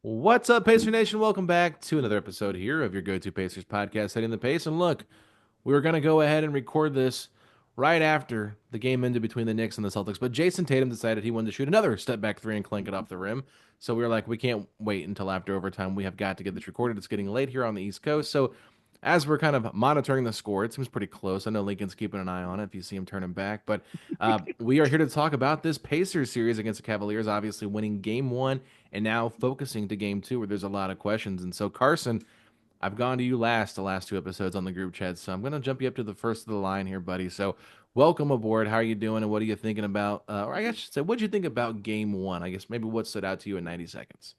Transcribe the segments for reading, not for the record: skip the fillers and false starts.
What's up, Pacer Nation? Welcome back to another episode here of your go-to Pacers podcast, Setting the Pace. And look, we were going to go ahead and record this right after the game ended between the Knicks and the Celtics, but Jason Tatum decided he wanted to shoot another step back three and clank it off the rim. So we were like, we can't wait until after overtime. We have got to get this recorded. It's getting late here on the East Coast. So as we're kind of monitoring the score, it seems pretty close. I know Lincoln's keeping an eye on it if you see him turning back. But we are here to talk about this Pacers series against the Cavaliers, obviously winning game one and now focusing to game two, where there's a lot of questions. And so, Carson, I've gone to you the last two episodes on the group chat. So I'm going to jump you up to the first of the line here, buddy. So welcome aboard. How are you doing? And what are you thinking about? Or I guess I should say, what did you think about game one? I guess maybe what stood out to you in 90 seconds?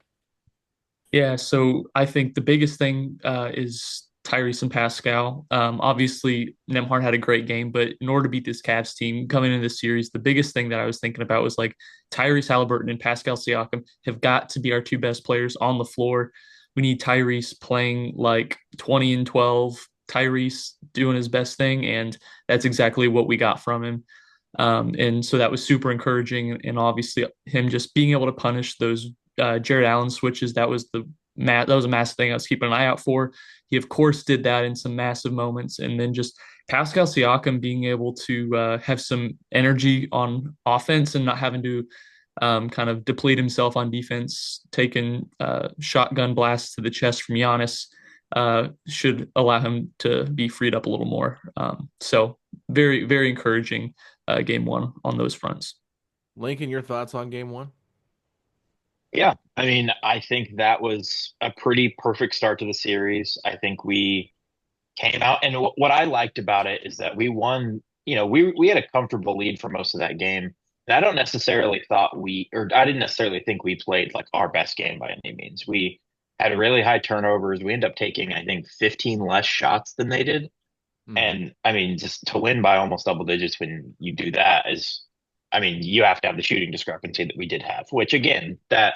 Yeah, so I think the biggest thing is Tyrese and Pascal. Obviously, Nembhard had a great game, but in order to beat this Cavs team coming into this series, the biggest thing that I was thinking about was like Tyrese Haliburton and Pascal Siakam have got to be our two best players on the floor. We need Tyrese playing like 20 and 12, Tyrese doing his best thing, and that's exactly what we got from him. And so that was super encouraging. And obviously, him just being able to punish those Jared Allen switches, that was a massive thing I was keeping an eye out for. He of course did that in some massive moments, and then just Pascal Siakam being able to have some energy on offense and not having to kind of deplete himself on defense, taking shotgun blasts to the chest from Giannis. Should allow him to be freed up a little more. So very, very encouraging game one on those fronts. Lincoln, your thoughts on game one? Yeah, I mean, I think that was a pretty perfect start to the series. I think we came out, and what I liked about it is that we won. We had a comfortable lead for most of that game. And I don't necessarily thought or I didn't necessarily think we played like our best game by any means. We had really high turnovers. We ended up taking, I think, 15 less shots than they did. Hmm. And I mean, just to win by almost double digits when you do that is, I mean, you have to have the shooting discrepancy that we did have, which again, that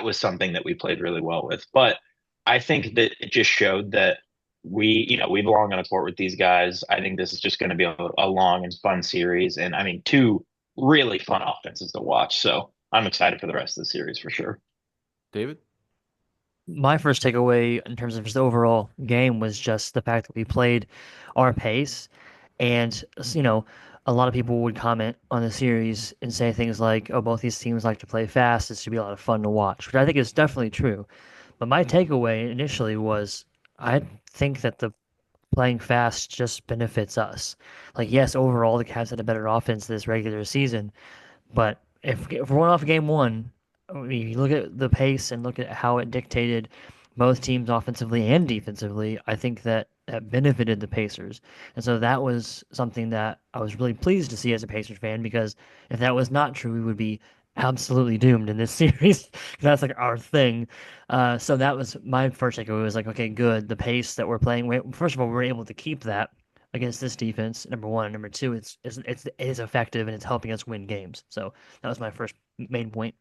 was something that we played really well with. But I think that it just showed that we belong on a court with these guys. I think this is just going to be a long and fun series. And I mean, two really fun offenses to watch. So I'm excited for the rest of the series for sure. David? My first takeaway in terms of just the overall game was just the fact that we played our pace. And, a lot of people would comment on the series and say things like, oh, both these teams like to play fast. This should be a lot of fun to watch, which I think is definitely true. But my takeaway initially was I think that the playing fast just benefits us. Like, yes, overall, the Cavs had a better offense this regular season, but if we're going off game one, I mean, you look at the pace and look at how it dictated both teams offensively and defensively, I think that that benefited the Pacers. And so that was something that I was really pleased to see as a Pacers fan because if that was not true, we would be absolutely doomed in this series. That's like our thing. So that was my first takeaway was like, okay, good. The pace that we're playing, first of all, we're able to keep that against this defense. Number one, and number two, it is effective and it's helping us win games. So that was my first main point.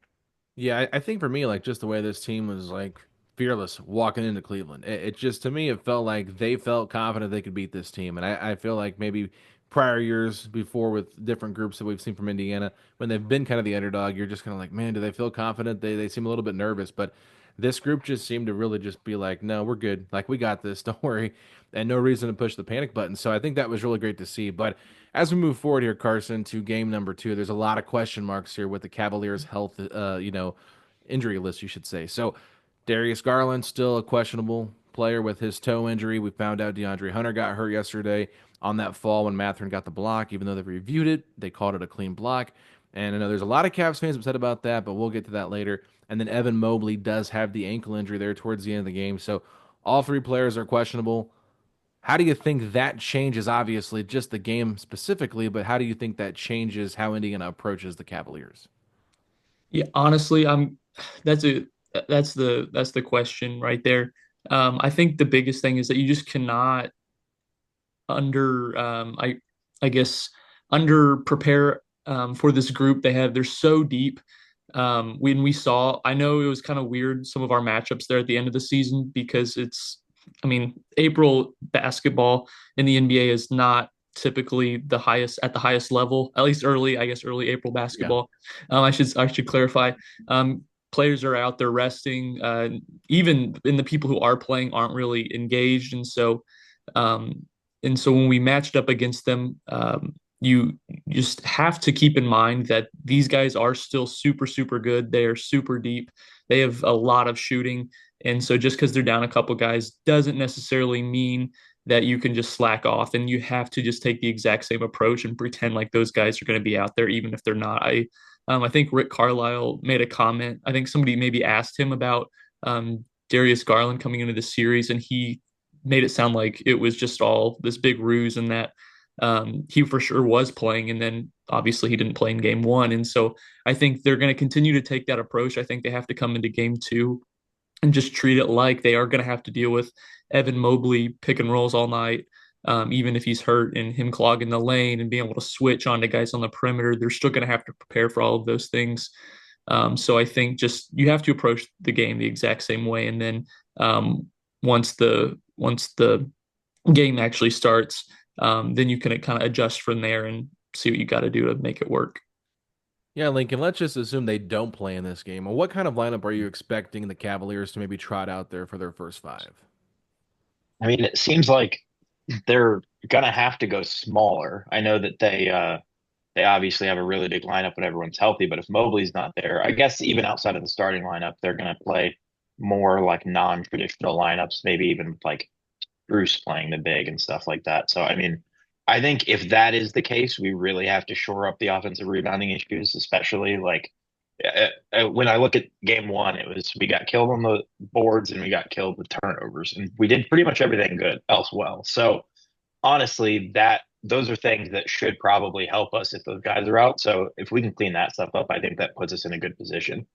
Yeah, I think for me, like just the way this team was like fearless walking into Cleveland, it just to me it felt like they felt confident they could beat this team, and I feel like maybe prior years before with different groups that we've seen from Indiana when they've been kind of the underdog, you're just kind of like, man, do they feel confident? They seem a little bit nervous, but this group just seemed to really just be like, no, we're good, like we got this, don't worry, and no reason to push the panic button. So I think that was really great to see, but. As we move forward here, Carson, to game number two, there's a lot of question marks here with the Cavaliers' health, injury list, you should say. So, Darius Garland still a questionable player with his toe injury. We found out DeAndre Hunter got hurt yesterday on that fall when Matherin got the block. Even though they reviewed it, they called it a clean block. And I know there's a lot of Cavs fans upset about that, but we'll get to that later. And then Evan Mobley does have the ankle injury there towards the end of the game. So all three players are questionable. How do you think that changes, obviously, just the game specifically, but how do you think that changes how Indiana approaches the Cavaliers? Yeah, honestly, that's a that's the question right there. I think the biggest thing is that you just cannot under I guess under prepare for this group they're so deep. When we saw, I know it was kind of weird some of our matchups there at the end of the season because I mean, April basketball in the NBA is not typically the highest level, at least early, I guess early April Yeah. basketball. I should clarify. players are out there resting. Even in the people who are playing aren't really engaged, um, and so when we matched up against them, you just have to keep in mind that these guys are still super, super good. They are super deep. They have a lot of shooting. And so just because they're down a couple guys doesn't necessarily mean that you can just slack off, and you have to just take the exact same approach and pretend like those guys are going to be out there, even if they're not. I think Rick Carlisle made a comment. I think somebody maybe asked him about Darius Garland coming into the series, and he made it sound like it was just all this big ruse and that he for sure was playing. And then obviously he didn't play in game one. And so I think they're going to continue to take that approach. I think they have to come into game two and just treat it like they are going to have to deal with Evan Mobley pick and rolls all night. Even if he's hurt and him clogging the lane and being able to switch on to guys on the perimeter, they're still going to have to prepare for all of those things. So I think just you have to approach the game the exact same way. And then once the game actually starts, then you can kind of adjust from there and see what you got to do to make it work. Yeah, Lincoln, let's just assume they don't play in this game. Well, what kind of lineup are you expecting the Cavaliers to maybe trot out there for their first five? I mean, it seems like they're gonna have to go smaller. I know that they obviously have a really big lineup when everyone's healthy, but if Mobley's not there, I guess even outside of the starting lineup, they're gonna play more like non-traditional lineups, maybe even with like Bruce playing the big and stuff like that. So I mean, I think if that is the case, we really have to shore up the offensive rebounding issues, especially like when I look at game one, it was we got killed on the boards and we got killed with turnovers, and we did pretty much everything good else well. So honestly, that those are things that should probably help us if those guys are out. So if we can clean that stuff up, I think that puts us in a good position.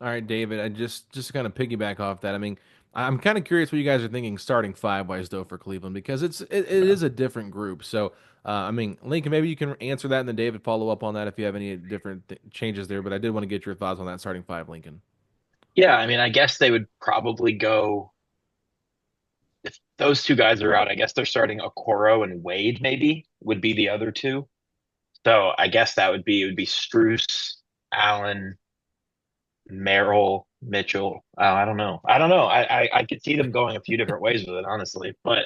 All right, David, I just to kind of piggyback off that. I mean, I'm kind of curious what you guys are thinking starting five wise though for Cleveland because it Yeah. is a different group. So, I mean, Lincoln, maybe you can answer that, and then David follow up on that if you have any different changes there. But I did want to get your thoughts on that starting five, Lincoln. Yeah, I mean, I guess they would probably go if those two guys are out. I guess they're starting Okoro and Wade. Maybe would be the other two. So I guess that would be it would be Struce, Allen, Merrill, Mitchell. I don't know. I don't know. I could see them going a few different ways with it, honestly. But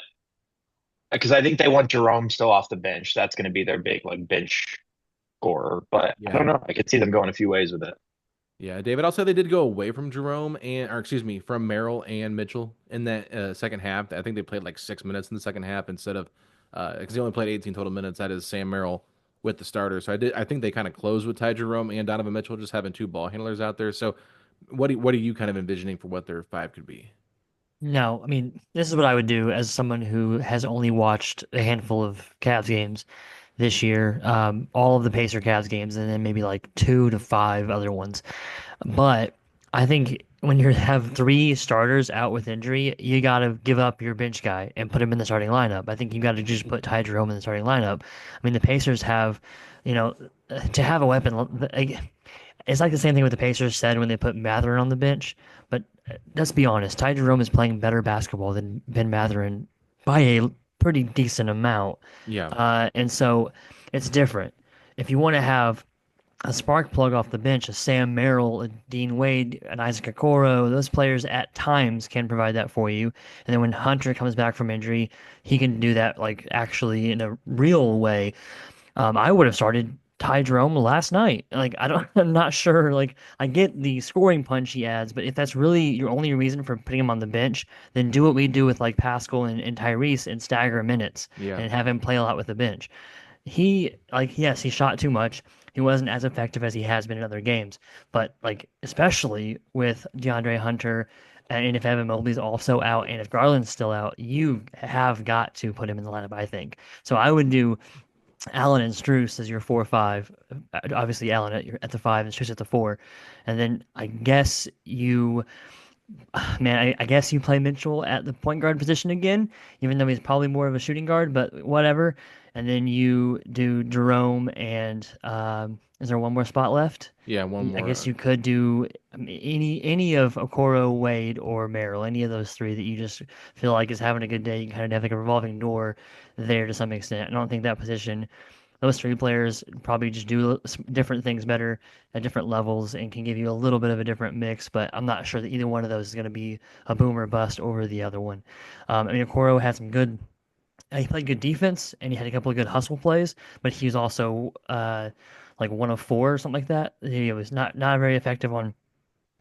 because I think they want Jerome still off the bench. That's going to be their big like bench scorer. But I Yeah. don't know. I could see them going a few ways with it. Yeah, David. Also, they did go away from Jerome or excuse me, from Merrill and Mitchell in that second half. I think they played like 6 minutes in the second half instead of because they only played 18 total minutes. That is Sam Merrill with the starter. So I think they kind of closed with Ty Jerome and Donovan Mitchell, just having two ball handlers out there. So what are you kind of envisioning for what their five could be? No, I mean, this is what I would do as someone who has only watched a handful of Cavs games this year, all of the Pacer Cavs games, and then maybe like 2 to 5 other ones. But I think when you have three starters out with injury, you got to give up your bench guy and put him in the starting lineup. I think you got to just put Ty Jerome in the starting lineup. I mean, the Pacers have, you know, to have a weapon. It's like the same thing with the Pacers said when they put Mathurin on the bench. But let's be honest, Ty Jerome is playing better basketball than Ben Mathurin by a pretty decent amount. Yeah. And so it's different. If you want to have a spark plug off the bench, a Sam Merrill, a Dean Wade, an Isaac Okoro, those players at times can provide that for you. And then when Hunter comes back from injury, he can do that like actually in a real way. I would have started Ty Jerome last night. Like I don't, I'm not sure. Like I get the scoring punch he adds, but if that's really your only reason for putting him on the bench, then do what we do with like Pascal and Tyrese and stagger minutes Yeah. and have him play a lot with the bench. He like yes, he shot too much. He wasn't as effective as he has been in other games, but like especially with DeAndre Hunter. And if Evan Mobley's also out, and if Garland's still out, you have got to put him in the lineup, I think. So I would do Allen and Struce as your 4-5. Obviously, Allen at the 5 and Struce at the 4. And then I guess you, man, I guess you play Mitchell at the point guard position again, even though he's probably more of a shooting guard, but whatever. And then you do Jerome and is there one more spot left? Yeah, one I more. guess you could do any of Okoro, Wade, or Merrill, any of those three that you just feel like is having a good day. You kind of have like a revolving door there to some extent. I don't think that position those three players probably just do different things better at different levels and can give you a little bit of a different mix. But I'm not sure that either one of those is going to be a boom or bust over the other one. I mean, Okoro had some good. He played good defense and he had a couple of good hustle plays, but he was also like 1 of 4 or something like that. He was not very effective on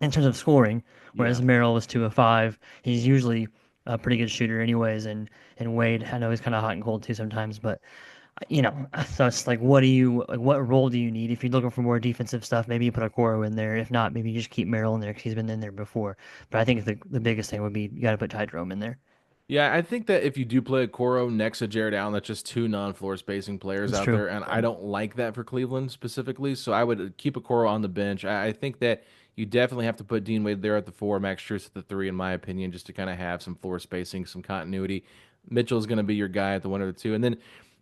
in terms of scoring, whereas Yeah. Merrill was 2 of 5. He's usually a pretty good shooter anyways, and Wade, I know he's kind of hot and cold too sometimes, but so it's like, what role do you need? If you're looking for more defensive stuff, maybe you put Okoro in there. If not, maybe you just keep Merrill in there because he's been in there before. But I think the biggest thing would be you got to put Ty Jerome in there. Yeah, I think that if you do play a Coro next to Jared Allen, that's just two non-floor spacing players That's out true. there, and I don't like that for Cleveland specifically. So I would keep a Coro on the bench. I think that you definitely have to put Dean Wade there at the 4, Max Strus at the 3, in my opinion, just to kind of have some floor spacing, some continuity. Mitchell's going to be your guy at the 1 or the 2, and then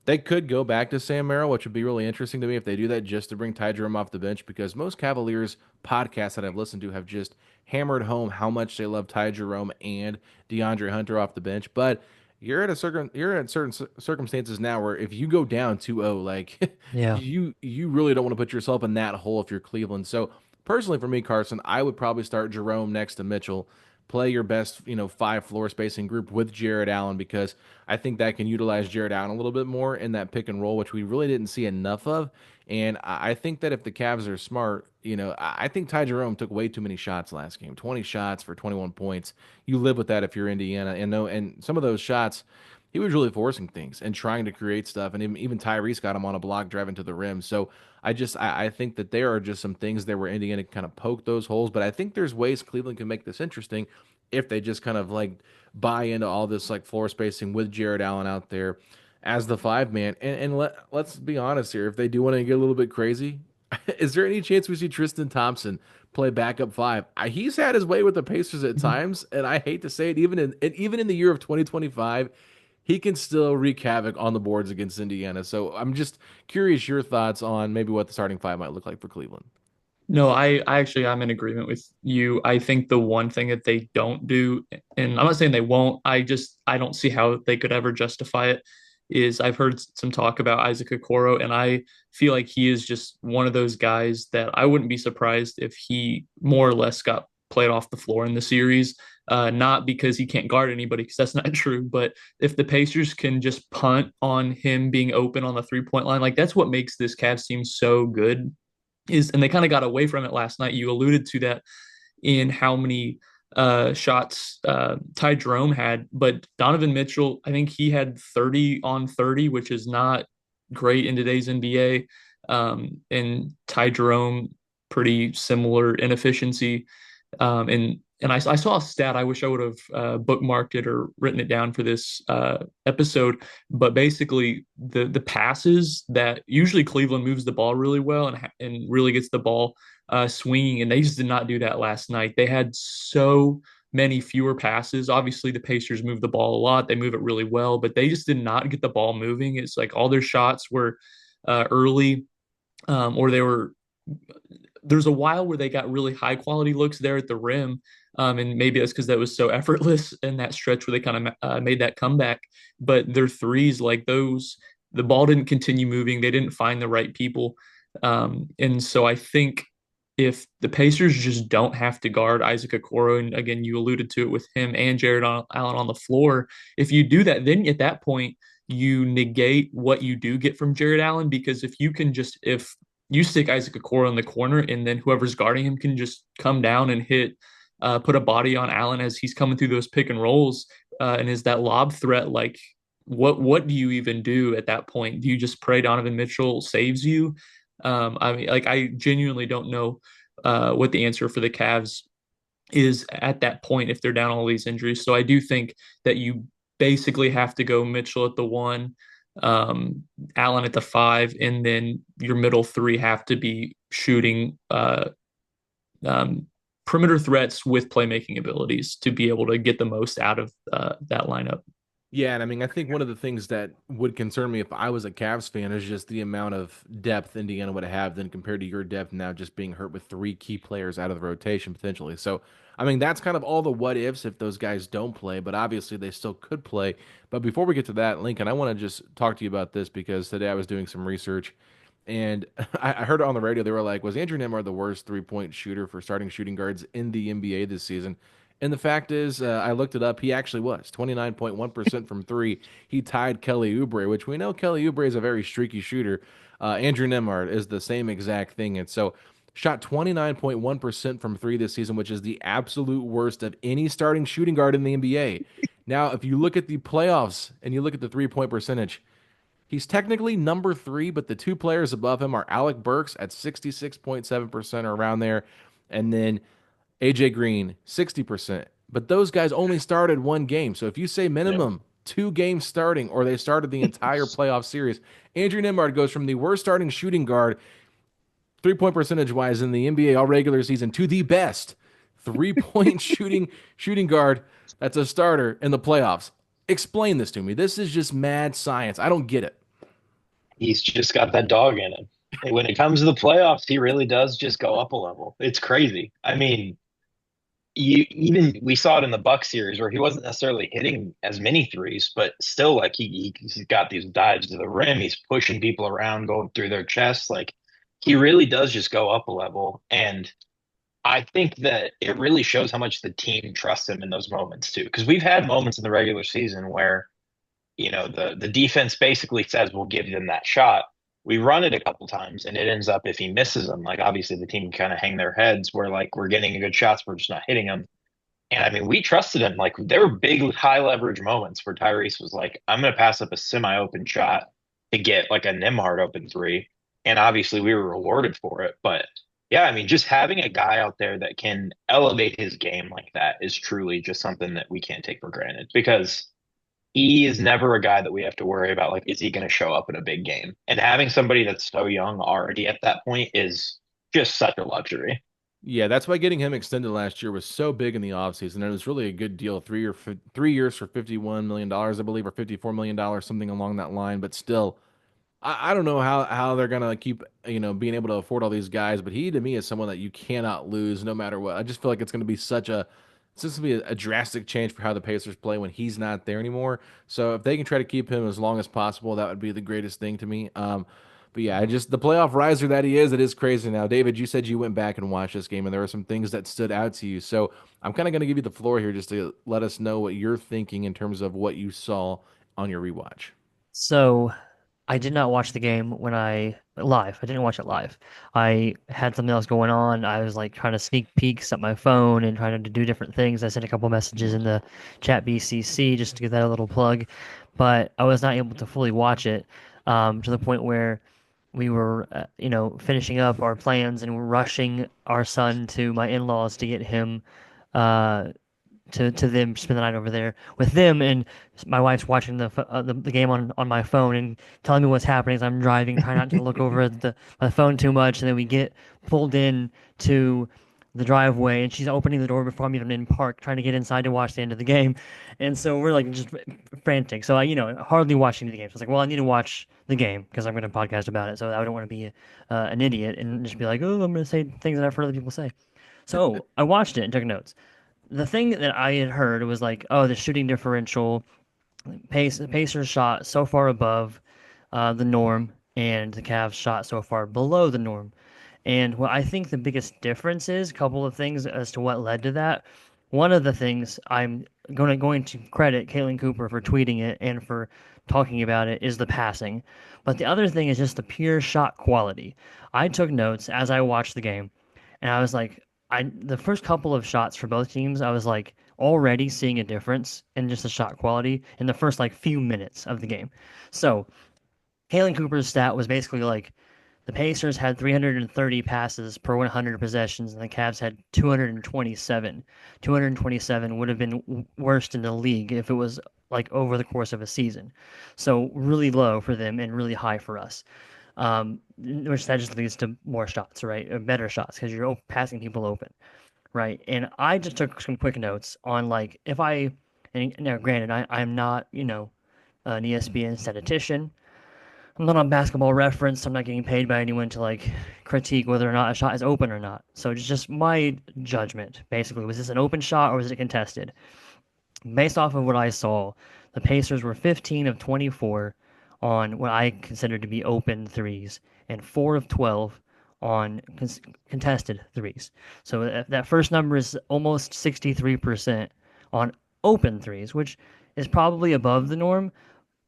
they could go back to Sam Merrill, which would be really interesting to me if they do that, just to bring Ty Jerome off the bench, because most Cavaliers podcasts that I've listened to have just hammered home how much they love Ty Jerome and DeAndre Hunter off the bench. But you're at certain circumstances now where if you go down 2-0, like Yeah. you really don't want to put yourself in that hole if you're Cleveland. So personally for me, Carson, I would probably start Jerome next to Mitchell. Play your best, 5 floor spacing group with Jared Allen, because I think that can utilize Jared Allen a little bit more in that pick and roll, which we really didn't see enough of. And I think that if the Cavs are smart, I think Ty Jerome took way too many shots last game. 20 shots for 21 points. You live with that if you're Indiana. And no, and some of those shots, he was really forcing things and trying to create stuff. And even Tyrese got him on a block driving to the rim. So I think that there are just some things there where Indiana kind of poke those holes. But I think there's ways Cleveland can make this interesting if they just kind of like buy into all this like floor spacing with Jared Allen out there as the 5 man. And let's be honest here. If they do want to get a little bit crazy, is there any chance we see Tristan Thompson play backup 5? He's had his way with the Pacers at times, and I hate to say it, even in the year of 2025, he can still wreak havoc on the boards against Indiana. So I'm just curious your thoughts on maybe what the starting 5 might look like for Cleveland. No, I actually I'm in agreement with you. I think the one thing that they don't do, and I'm not saying they won't, I don't see how they could ever justify it, is I've heard some talk about Isaac Okoro, and I feel like he is just one of those guys that I wouldn't be surprised if he more or less got played off the floor in the series. Not because he can't guard anybody, because that's not true, but if the Pacers can just punt on him being open on the 3-point line, like that's what makes this Cavs team so good is, and they kind of got away from it last night. You alluded to that in how many shots Ty Jerome had, but Donovan Mitchell, I think he had 30 on 30, which is not great in today's NBA. And Ty Jerome, pretty similar inefficiency. And I saw a stat. I wish I would have bookmarked it or written it down for this episode. But basically, the passes that usually Cleveland moves the ball really well and really gets the ball swinging, and they just did not do that last night. They had so many fewer passes. Obviously, the Pacers move the ball a lot. They move it really well, but they just did not get the ball moving. It's like all their shots were early, or they were there's a while where they got really high quality looks there at the rim. And maybe that's because that was so effortless in that stretch where they kind of made that comeback. But their threes, like those, the ball didn't continue moving. They didn't find the right people. And so I think if the Pacers just don't have to guard Isaac Okoro, and again, you alluded to it with him and Jared Allen on the floor, if you do that, then at that point, you negate what you do get from Jared Allen, because if you stick Isaac Okoro in the corner, and then whoever's guarding him can just come down and put a body on Allen as he's coming through those pick and rolls, and is that lob threat like what do you even do at that point? Do you just pray Donovan Mitchell saves you? I mean, like I genuinely don't know what the answer for the Cavs is at that point if they're down all these injuries. So I do think that you basically have to go Mitchell at the 1, Allen at the 5, and then your middle 3 have to be shooting perimeter threats with playmaking abilities to be able to get the most out of that lineup. Yeah, and I mean, I think one of the things that would concern me if I was a Cavs fan is just the amount of depth Indiana would have then compared to your depth now just being hurt with three key players out of the rotation potentially. So, I mean, that's kind of all the what ifs if those guys don't play, but obviously they still could play. But before we get to that, Lincoln, I want to just talk to you about this because today I was doing some research and I heard it on the radio. They were like, was Andrew Nembhard the worst 3-point shooter for starting shooting guards in the NBA this season? And the fact is, I looked it up. He actually was 29.1% from three. He tied Kelly Oubre, which we know Kelly Oubre is a very streaky shooter. Andrew Nembhard is the same exact thing. And so shot 29.1% from three this season, which is the absolute worst of any starting shooting guard in the NBA. Now, if you look at the playoffs and you look at the 3-point percentage, he's technically number three, but the two players above him are Alec Burks at 66.7% or around there. And then AJ Green, 60%. But those guys only started one game. So if you say Yep. minimum 2 games starting, or they started the entire playoff series, Andrew Nembhard goes from the worst starting shooting guard, 3-point percentage wise, in the NBA all regular season to the best 3-point shooting guard that's a starter in the playoffs. Explain this to me. This is just mad science. I don't get it. He's just got that dog in him. And when it comes to the playoffs, he really does just go up a level. It's crazy. I mean, you even we saw it in the Buck series where he wasn't necessarily hitting as many threes, but still like he's got these dives to the rim. He's pushing people around, going through their chests. Like he really does just go up a level. And I think that it really shows how much the team trusts him in those moments too. Because we've had moments in the regular season where the defense basically says we'll give them that shot. We run it a couple times and it ends up if he misses them, like obviously the team kind of hang their heads where like we're getting good shots, we're just not hitting them. And I mean, we trusted him. Like there were big high leverage moments where Tyrese was like, I'm gonna pass up a semi open shot to get like a Nembhard open three. And obviously we were rewarded for it. But yeah, I mean, just having a guy out there that can elevate his game like that is truly just something that we can't take for granted because he is never a guy that we have to worry about. Like, is he going to show up in a big game? And having somebody that's so young already at that point is just such a luxury. Yeah, that's why getting him extended last year was so big in the offseason. And it was really a good deal. 3 years for $51 million, I believe, or $54 million, something along that line. But still, I don't know how they're gonna keep being able to afford all these guys, but he to me is someone that you cannot lose no matter what. I just feel like it's just gonna be a drastic change for how the Pacers play when he's not there anymore. So if they can try to keep him as long as possible, that would be the greatest thing to me. But yeah, I just the playoff riser that he is, it is crazy now. David, you said you went back and watched this game, and there were some things that stood out to you. So I'm kind of gonna give you the floor here just to let us know what you're thinking in terms of what you saw on your rewatch. So I did not watch the game when I live. I didn't watch it live. I had something else going on. I was like trying to sneak peeks at my phone and trying to do different things. I sent a couple messages in the chat BCC just to give that a little plug, but I was not able to fully watch it to the point where we were, finishing up our plans and rushing our son to my in-laws to get him uh, to them spend the night over there with them, and my wife's watching the game on my phone and telling me what's happening as I'm driving, trying not to look over at my phone too much, and then we get pulled in to the driveway and she's opening the door before I'm even in park trying to get inside to watch the end of the game, and so we're like just frantic, so I hardly watching the game. So I was like, well, I need to watch the game because I'm going to podcast about it, so I don't want to be an idiot and just be like, oh, I'm going to say things that I've heard other people say. So I watched it and took notes. The thing that I had heard was like, oh, the shooting differential, Pacers shot so far above the norm, and the Cavs shot so far below the norm. And what I think the biggest difference is, a couple of things as to what led to that. One of the things I'm going to credit Caitlin Cooper for tweeting it and for talking about it is the passing. But the other thing is just the pure shot quality. I took notes as I watched the game, and I was like, the first couple of shots for both teams, I was like already seeing a difference in just the shot quality in the first like few minutes of the game. So Halen Cooper's stat was basically like the Pacers had 330 passes per 100 possessions, and the Cavs had 227. 227 would have been worst in the league if it was like over the course of a season. So really low for them and really high for us. Which that just leads to more shots, right? Or better shots because you're passing people open, right? And I just took some quick notes on like And now, granted, I'm not, an ESPN statistician. I'm not on Basketball Reference. I'm not getting paid by anyone to like critique whether or not a shot is open or not. So it's just my judgment, basically. Was this an open shot or was it contested? Based off of what I saw, the Pacers were 15 of 24 on what I consider to be open threes and 4 of 12 on contested threes. So that first number is almost 63% on open threes, which is probably above the norm,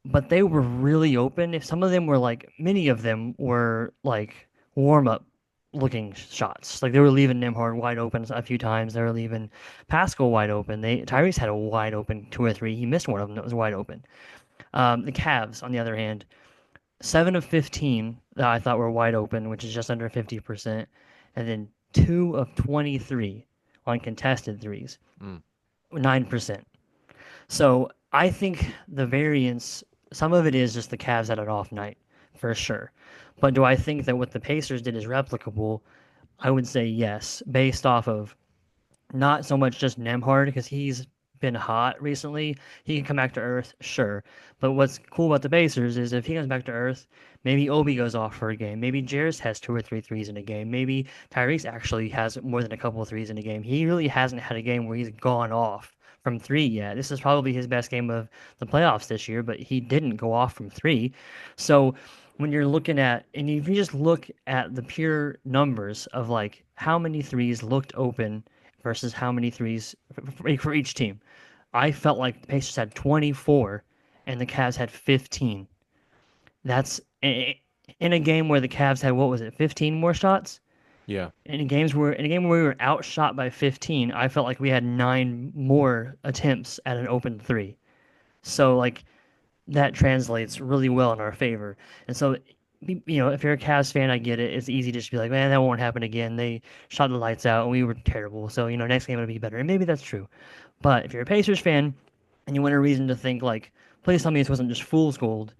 but they were really open. If some of them were like, many of them were like warm up looking shots. Like they were leaving Nembhard wide open a few times. They were leaving Pascal wide open. Tyrese had a wide open two or three. He missed one of them that was wide open. The Cavs, on the other hand, 7 of 15 that I thought were wide open, which is just under 50%, and then 2 of 23 on contested threes, 9%. So I think the variance, some of it is just the Cavs had an off night, for sure. But do I think that what the Pacers did is replicable? I would say yes, based off of not so much just Nembhard, because he's been hot recently. He can come back to earth, sure. But what's cool about the Pacers is if he comes back to earth, maybe Obi goes off for a game. Maybe Jarris has two or three threes in a game. Maybe Tyrese actually has more than a couple of threes in a game. He really hasn't had a game where he's gone off from three yet. This is probably his best game of the playoffs this year, but he didn't go off from three. So when you're looking at, and if you just look at the pure numbers of like how many threes looked open versus how many threes for each team, I felt like the Pacers had 24 and the Cavs had 15. That's in a game where the Cavs had, what was it, 15 more shots? Yeah. In a game where we were outshot by 15, I felt like we had 9 more attempts at an open three. So like that translates really well in our favor. And so, if you're a Cavs fan, I get it. It's easy to just be like, man, that won't happen again. They shot the lights out and we were terrible. So, next game it'll be better. And maybe that's true. But if you're a Pacers fan and you want a reason to think like, please tell me this wasn't just fool's gold,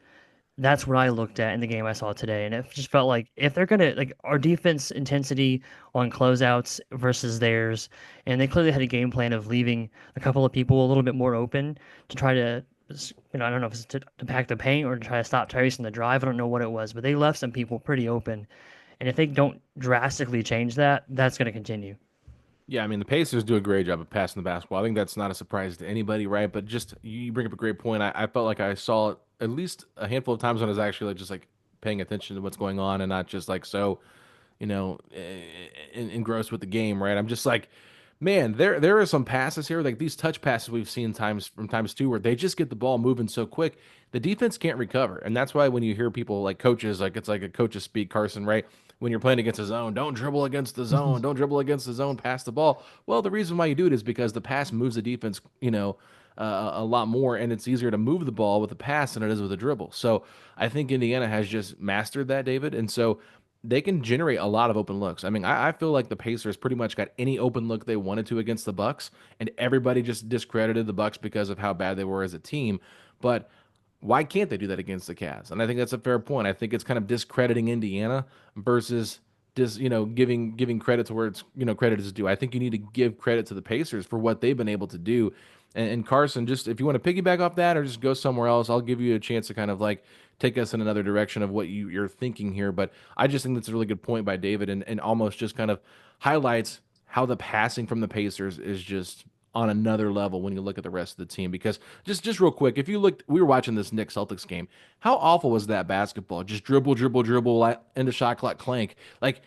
that's what I looked at in the game I saw today. And it just felt like if they're going to, like, our defense intensity on closeouts versus theirs, and they clearly had a game plan of leaving a couple of people a little bit more open to try to, I don't know if it's to pack the paint or to try to stop Tyrese in the drive. I don't know what it was, but they left some people pretty open. And if they don't drastically change that, that's going to continue. Yeah, I mean the Pacers do a great job of passing the basketball. I think that's not a surprise to anybody, right? But just you bring up a great point. I felt like I saw it at least a handful of times when I was actually like just like paying attention to what's going on and not just like so, engrossed with the game, right? I'm just like, man, there are some passes here, like these touch passes we've seen times too, where they just get the ball moving so quick, the defense can't recover, and that's why when you hear people like coaches, like it's like a coach's speak, Carson, right? When you're playing against the zone, don't dribble against the zone, don't dribble against the zone, pass the ball. Well, the reason why you do it is because the pass moves the defense, a lot more, and it's easier to move the ball with a pass than it is with a dribble. So I think Indiana has just mastered that, David, and so they can generate a lot of open looks. I mean, I feel like the Pacers pretty much got any open look they wanted to against the Bucks, and everybody just discredited the Bucks because of how bad they were as a team. But why can't they do that against the Cavs? And I think that's a fair point. I think it's kind of discrediting Indiana versus giving credit to where it's credit is due. I think you need to give credit to the Pacers for what they've been able to do. And Carson, just if you want to piggyback off that or just go somewhere else, I'll give you a chance to kind of like take us in another direction of what you're thinking here. But I just think that's a really good point by David and almost just kind of highlights how the passing from the Pacers is just on another level when you look at the rest of the team. Because just real quick, if you looked, we were watching this Knicks Celtics game. How awful was that basketball? Just dribble, dribble, dribble, into shot clock clank. Like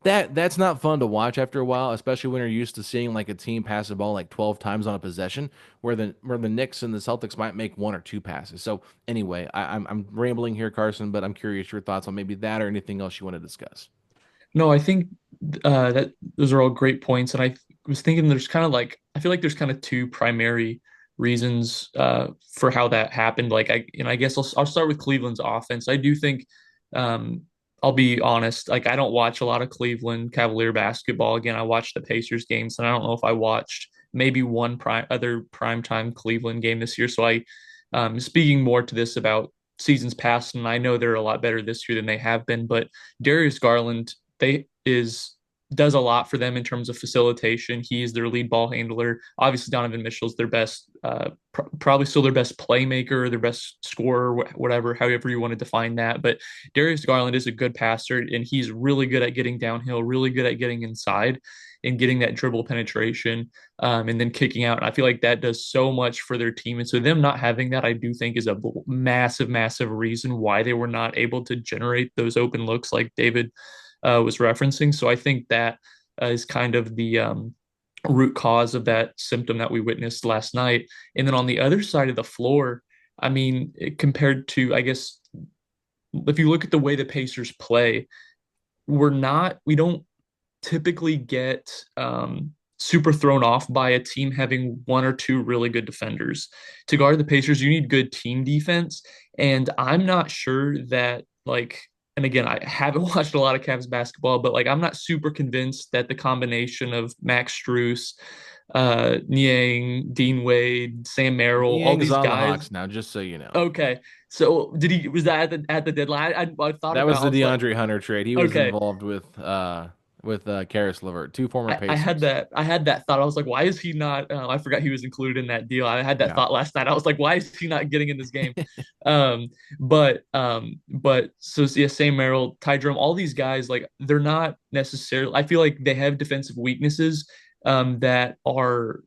that's not fun to watch after a while, especially when you're used to seeing like a team pass the ball like 12 times on a possession, where the Knicks and the Celtics might make one or two passes. So anyway, I'm rambling here, Carson, but I'm curious your thoughts on maybe that or anything else you want to discuss. No, I think that those are all great points, and I was thinking there's kind of like I feel like there's kind of two primary reasons for how that happened. Like I guess I'll start with Cleveland's offense. I do think um, I'll be honest, like I don't watch a lot of Cleveland Cavalier basketball. Again, I watch the Pacers games, and I don't know if I watched maybe one other primetime Cleveland game this year. So I speaking more to this about seasons past, and I know they're a lot better this year than they have been, but Darius Garland they is does a lot for them in terms of facilitation. He's their lead ball handler. Obviously, Donovan Mitchell's their best, probably still their best playmaker, their best scorer, whatever, however you want to define that. But Darius Garland is a good passer, and he's really good at getting downhill, really good at getting inside and getting that dribble penetration, and then kicking out. And I feel like that does so much for their team. And so them not having that, I do think, is a massive, massive reason why they were not able to generate those open looks like David was referencing. So I think that is kind of the root cause of that symptom that we witnessed last night. And then on the other side of the floor, I mean, compared to, I guess, if you look at the way the Pacers play, we don't typically get super thrown off by a team having one or two really good defenders. To guard the Pacers, you need good team defense. And I'm not sure that, like, and again, I haven't watched a lot of Cavs basketball, but like I'm not super convinced that the combination of Max Strus, Niang, Dean Wade, Sam Merrill, all Niang's these on the guys. Hawks now, just so you know. Okay. So was that at the deadline? I thought That was about, the I was like, DeAndre Hunter trade. He was okay. involved with Karis LeVert, two former I had Pacers. that thought. I was like, why is he not? I forgot he was included in that deal. I had that Yeah. thought last night. I was like, why is he not getting in this game? But so yeah, Sam Merrill, Ty Jerome, all these guys, like they're not necessarily. I feel like they have defensive weaknesses that are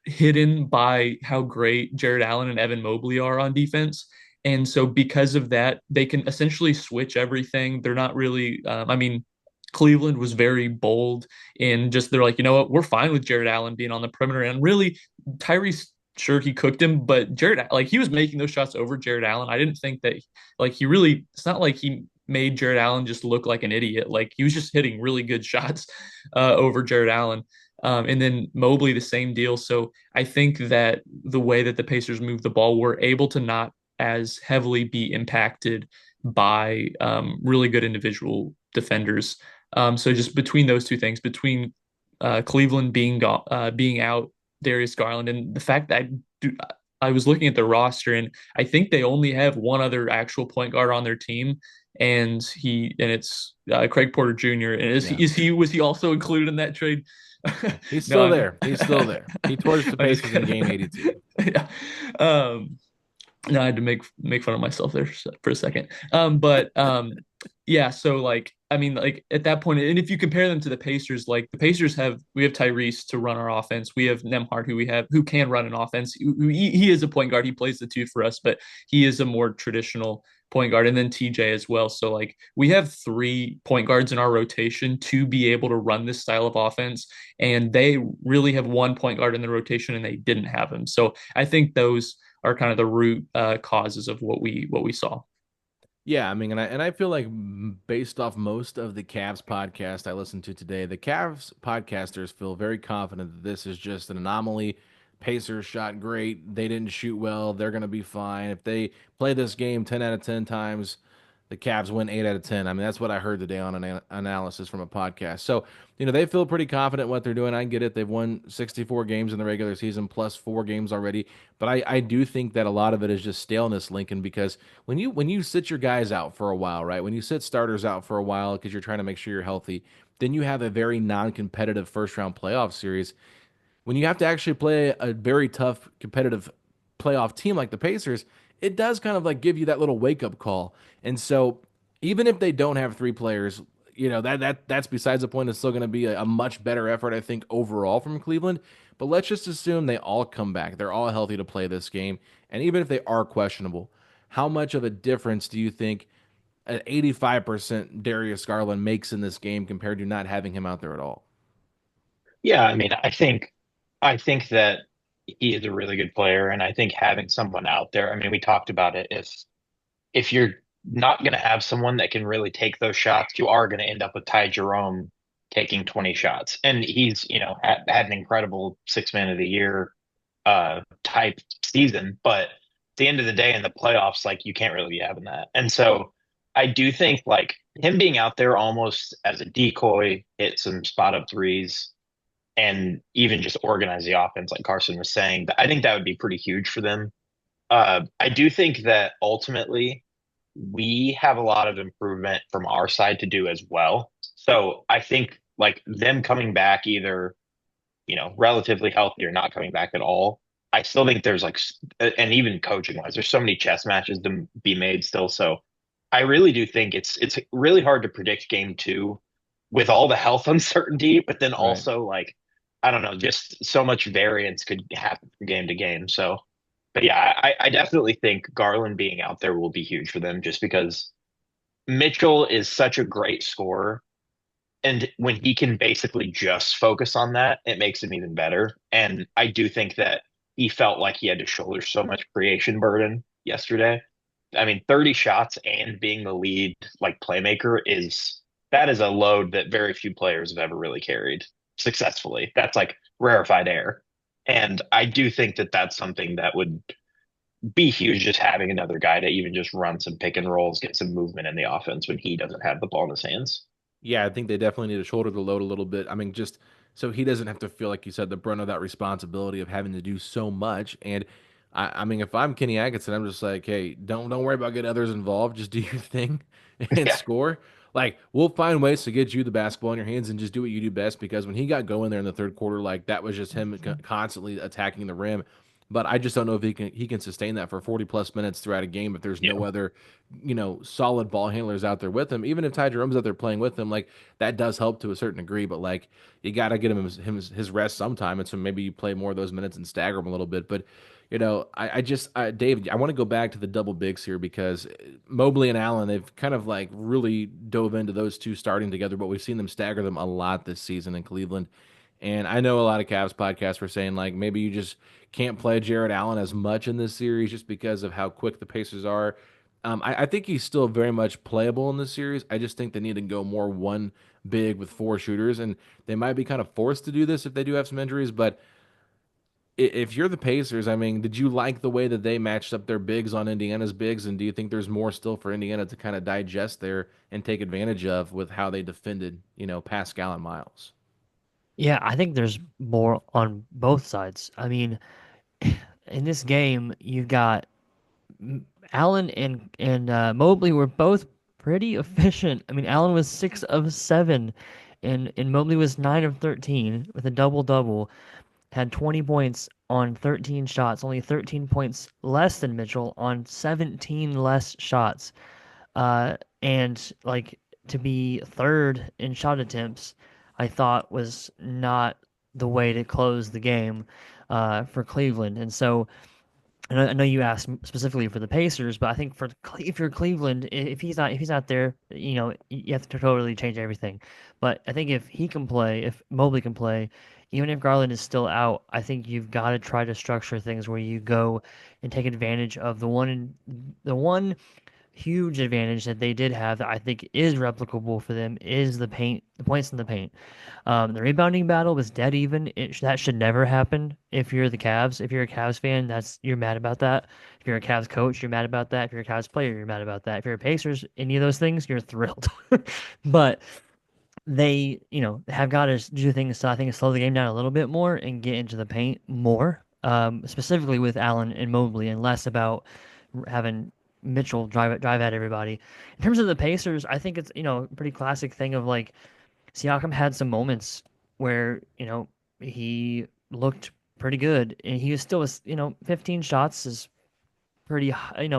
hidden by how great Jared Allen and Evan Mobley are on defense. And so because of that, they can essentially switch everything. They're not really, I mean, Cleveland was very bold in just they're like, you know what, we're fine with Jared Allen being on the perimeter. And really, Tyrese, sure, he cooked him, but Jared, like he was making those shots over Jared Allen. I didn't think that like he really, it's not like he made Jared Allen just look like an idiot. Like he was just hitting really good shots over Jared Allen. And then Mobley, the same deal. So I think that the way that the Pacers move the ball, were able to not as heavily be impacted by really good individual defenders. So just between those two things, between Cleveland being out Darius Garland, and the fact that I was looking at the roster, and I think they only have one other actual point guard on their team, and it's Craig Porter Jr. And was he also included in that trade? He's No, still there. He's still there. He torched the I'm just Pacers in kidding. game 82. Yeah. No, I had to make fun of myself there for a second. Yeah, so like I mean, like at that point, and if you compare them to the Pacers, like the Pacers we have Tyrese to run our offense. We have Nembhard who can run an offense. He is a point guard. He plays the two for us, but he is a more traditional point guard, and then TJ as well. So like we have three point guards in our rotation to be able to run this style of offense, and they really have one point guard in the rotation, and they didn't have him. So I think those are kind of the root causes of what we saw. Yeah, I mean, and I feel like based off most of the Cavs podcast I listened to today, the Cavs podcasters feel very confident that this is just an anomaly. Pacers shot great. They didn't shoot well. They're going to be fine. If they play this game 10 out of 10 times, the Cavs win 8 out of 10. I mean, that's what I heard today on an analysis from a podcast. So, they feel pretty confident what they're doing. I get it. They've won 64 games in the regular season plus 4 games already. But I do think that a lot of it is just staleness, Lincoln, because when you sit your guys out for a while, right? When you sit starters out for a while because you're trying to make sure you're healthy, then you have a very non-competitive first round playoff series. When you have to actually play a very tough competitive playoff team like the Pacers, it does kind of like give you that little wake up call. And so even if they don't have three players, that's besides the point. It's still going to be a much better effort, I think, overall from Cleveland. But let's just assume they all come back. They're all healthy to play this game. And even if they are questionable, how much of a difference do you think an 85% Darius Garland makes in this game compared to not having him out there at all? Yeah, I mean, I think that he is a really good player, and I think having someone out there. I mean, we talked about it. If you're not going to have someone that can really take those shots, you are going to end up with Ty Jerome taking 20 shots, and he's had an incredible six-man of the year type season, but at the end of the day in the playoffs, like you can't really be having that. And so I do think like him being out there almost as a decoy, hit some spot up threes, and even just organize the offense, like Carson was saying, I think that would be pretty huge for them. I do think that ultimately we have a lot of improvement from our side to do as well. So I think like them coming back either, relatively healthy or not coming back at all. I still think there's like, and even coaching wise, there's so many chess matches to be made still. So I really do think it's really hard to predict game two with all the health uncertainty, but then Right. also like, I don't know, just so much variance could happen from game to game. So, but yeah, I definitely think Garland being out there will be huge for them just because Mitchell is such a great scorer. And when he can basically just focus on that, it makes him even better. And I do think that he felt like he had to shoulder so much creation burden yesterday. I mean, 30 shots and being the lead like playmaker is that is a load that very few players have ever really carried successfully. That's like rarefied air. And I do think that that's something that would be huge, just having another guy to even just run some pick and rolls, get some movement in the offense when he doesn't have the ball in his hands. Yeah, I think they definitely need to shoulder the load a little bit. I mean, just so he doesn't have to feel like you said the brunt of that responsibility of having to do so much. And I mean, if I'm Kenny Atkinson, I'm just like, hey, don't worry about getting others involved. Just do your thing and Yeah. score. Like we'll find ways to get you the basketball in your hands and just do what you do best. Because when he got going there in the third quarter, like that was just him constantly attacking the rim. But I just don't know if he can sustain that for 40 plus minutes throughout a game if there's Yeah. no other solid ball handlers out there with him. Even if Ty Jerome's out there playing with him, like that does help to a certain degree. But like you got to get his rest sometime, and so maybe you play more of those minutes and stagger him a little bit. But Dave, I want to go back to the double bigs here because Mobley and Allen, they've kind of like really dove into those two starting together, but we've seen them stagger them a lot this season in Cleveland. And I know a lot of Cavs podcasts were saying like maybe you just can't play Jared Allen as much in this series just because of how quick the Pacers are. I think he's still very much playable in this series. I just think they need to go more one big with four shooters, and they might be kind of forced to do this if they do have some injuries. But if you're the Pacers, I mean, did you like the way that they matched up their bigs on Indiana's bigs, and do you think there's more still for Indiana to kind of digest there and take advantage of with how they defended, Pascal and Miles? Yeah, I think there's more on both sides. I mean, in this game, you've got Allen and Mobley were both pretty efficient. I mean, Allen was 6 of 7, and Mobley was 9 of 13 with a double double. Had 20 points on 13 shots, only 13 points less than Mitchell on 17 less shots. And like to be third in shot attempts, I thought was not the way to close the game for Cleveland. And so and I know you asked specifically for the Pacers, but I think if you're Cleveland, if he's not there, you have to totally change everything. But I think if he can play, if Mobley can play, even if Garland is still out, I think you've got to try to structure things where you go and take advantage of the one huge advantage that they did have that I think is replicable for them is the points in the paint. The rebounding battle was dead even. That should never happen if you're the Cavs. If you're a Cavs fan, you're mad about that. If you're a Cavs coach, you're mad about that. If you're a Cavs player, you're mad about that. If you're a Pacers, any of those things, you're thrilled. But they, have got to do things to, I think, slow the game down a little bit more and get into the paint more, specifically with Allen and Mobley, and less about having Mitchell drive at everybody. In terms of the Pacers, I think it's, a pretty classic thing of like Siakam had some moments where, he looked pretty good and he was still, 15 shots is pretty,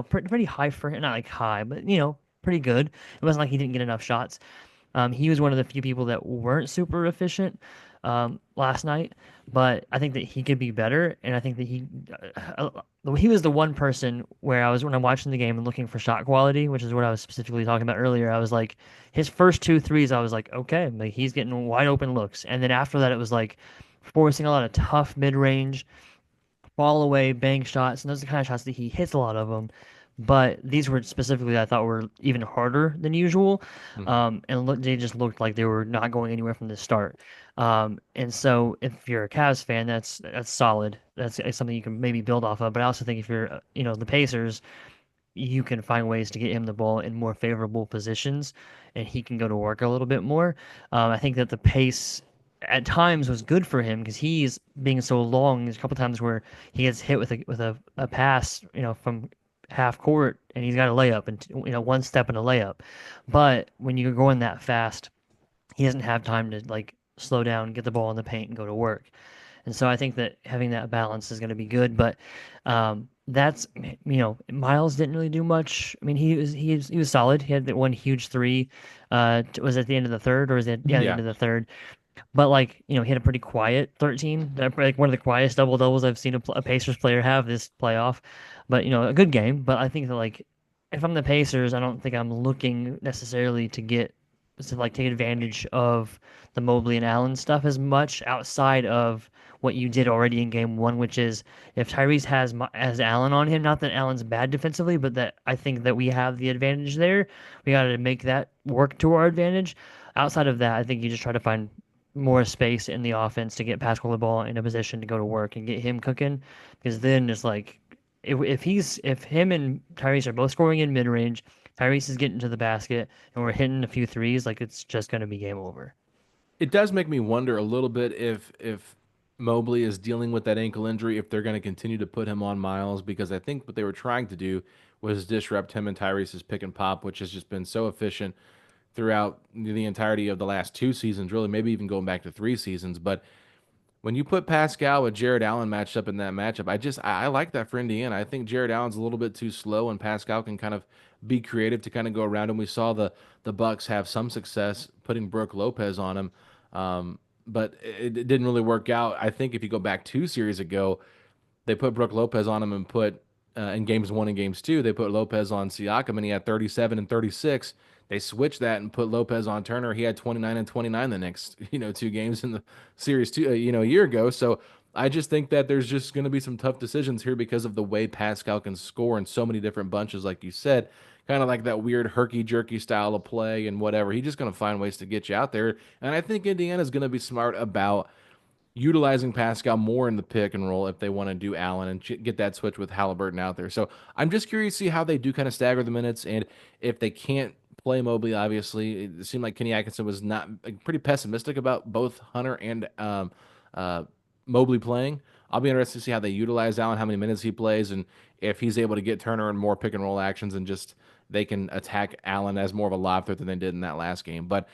pretty high for him. Not like high, but, pretty good. It wasn't like he didn't get enough shots. He was one of the few people that weren't super efficient last night, but I think that he could be better, and I think that he was the one person where when I'm watching the game and looking for shot quality, which is what I was specifically talking about earlier. I was like, his first two threes, I was like, okay, like he's getting wide open looks, and then after that, it was like forcing a lot of tough mid range fall away, bank shots, and those are the kind of shots that he hits a lot of them. But these were specifically I thought were even harder than usual, Mhm. and they just looked like they were not going anywhere from the start. And so if you're a Cavs fan, that's solid. That's something you can maybe build off of. But I also think if you're the Pacers, you can find ways to get him the ball in more favorable positions, and he can go to work a little bit more. I think that the pace at times was good for him because he's being so long. There's a couple times where he gets hit with a pass, from half court, and he's got a layup and one step in a layup. But when you're going that fast, he doesn't have time to like slow down, get the ball in the paint, and go to work. And so I think that having that balance is going to be good. But that's Miles didn't really do much. I mean, he was solid. He had that one huge three. Was it at the end of the third, or was it the end Yeah. of the third? But like he had a pretty quiet 13, like one of the quietest double doubles I've seen a Pacers player have this playoff. But a good game. But I think that like if I'm the Pacers, I don't think I'm looking necessarily to like take advantage of the Mobley and Allen stuff as much outside of what you did already in game one, which is if Tyrese has Allen on him, not that Allen's bad defensively, but that I think that we have the advantage there. We got to make that work to our advantage. Outside of that, I think you just try to find more space in the offense to get Pascal the ball in a position to go to work and get him cooking. Because then it's like if him and Tyrese are both scoring in mid range, Tyrese is getting to the basket, and we're hitting a few threes, like it's just going to be game over. It does make me wonder a little bit if Mobley is dealing with that ankle injury, if they're going to continue to put him on Miles, because I think what they were trying to do was disrupt him and Tyrese's pick and pop, which has just been so efficient throughout the entirety of the last 2 seasons, really, maybe even going back to 3 seasons. But when you put Pascal with Jared Allen matched up in that matchup, I like that for Indiana. I think Jared Allen's a little bit too slow, and Pascal can kind of be creative to kind of go around him. We saw the Bucks have some success putting Brooke Lopez on him, but it didn't really work out. I think if you go back 2 series ago, they put Brooke Lopez on him and put in games one and games two, they put Lopez on Siakam and he had 37 and 36. They switched that and put Lopez on Turner. He had 29 and 29 the next, 2 games in the series a year ago. So I just think that there's just going to be some tough decisions here because of the way Pascal can score in so many different bunches, like you said, kind of like that weird herky jerky style of play and whatever. He's just going to find ways to get you out there. And I think Indiana's going to be smart about utilizing Pascal more in the pick and roll if they want to do Allen and get that switch with Halliburton out there. So I'm just curious to see how they do kind of stagger the minutes and if they can't play Mobley. Obviously, it seemed like Kenny Atkinson was not pretty pessimistic about both Hunter and uh, Mobley playing. I'll be interested to see how they utilize Allen, how many minutes he plays, and if he's able to get Turner in more pick and roll actions and just they can attack Allen as more of a lob threat than they did in that last game. But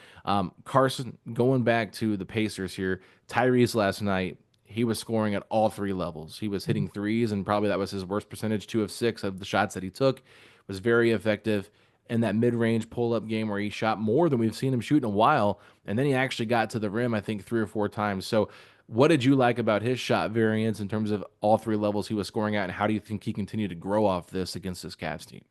Carson, going back to the Pacers here, Tyrese last night, he was scoring at all three levels. He was hitting threes, and probably that was his worst percentage, 2 of 6 of the shots that he took. Was very effective in that mid-range pull-up game where he shot more than we've seen him shoot in a while, and then he actually got to the rim, I think, 3 or 4 times. So what did you like about his shot variance in terms of all three levels he was scoring at, and how do you think he continued to grow off this against this Cavs team?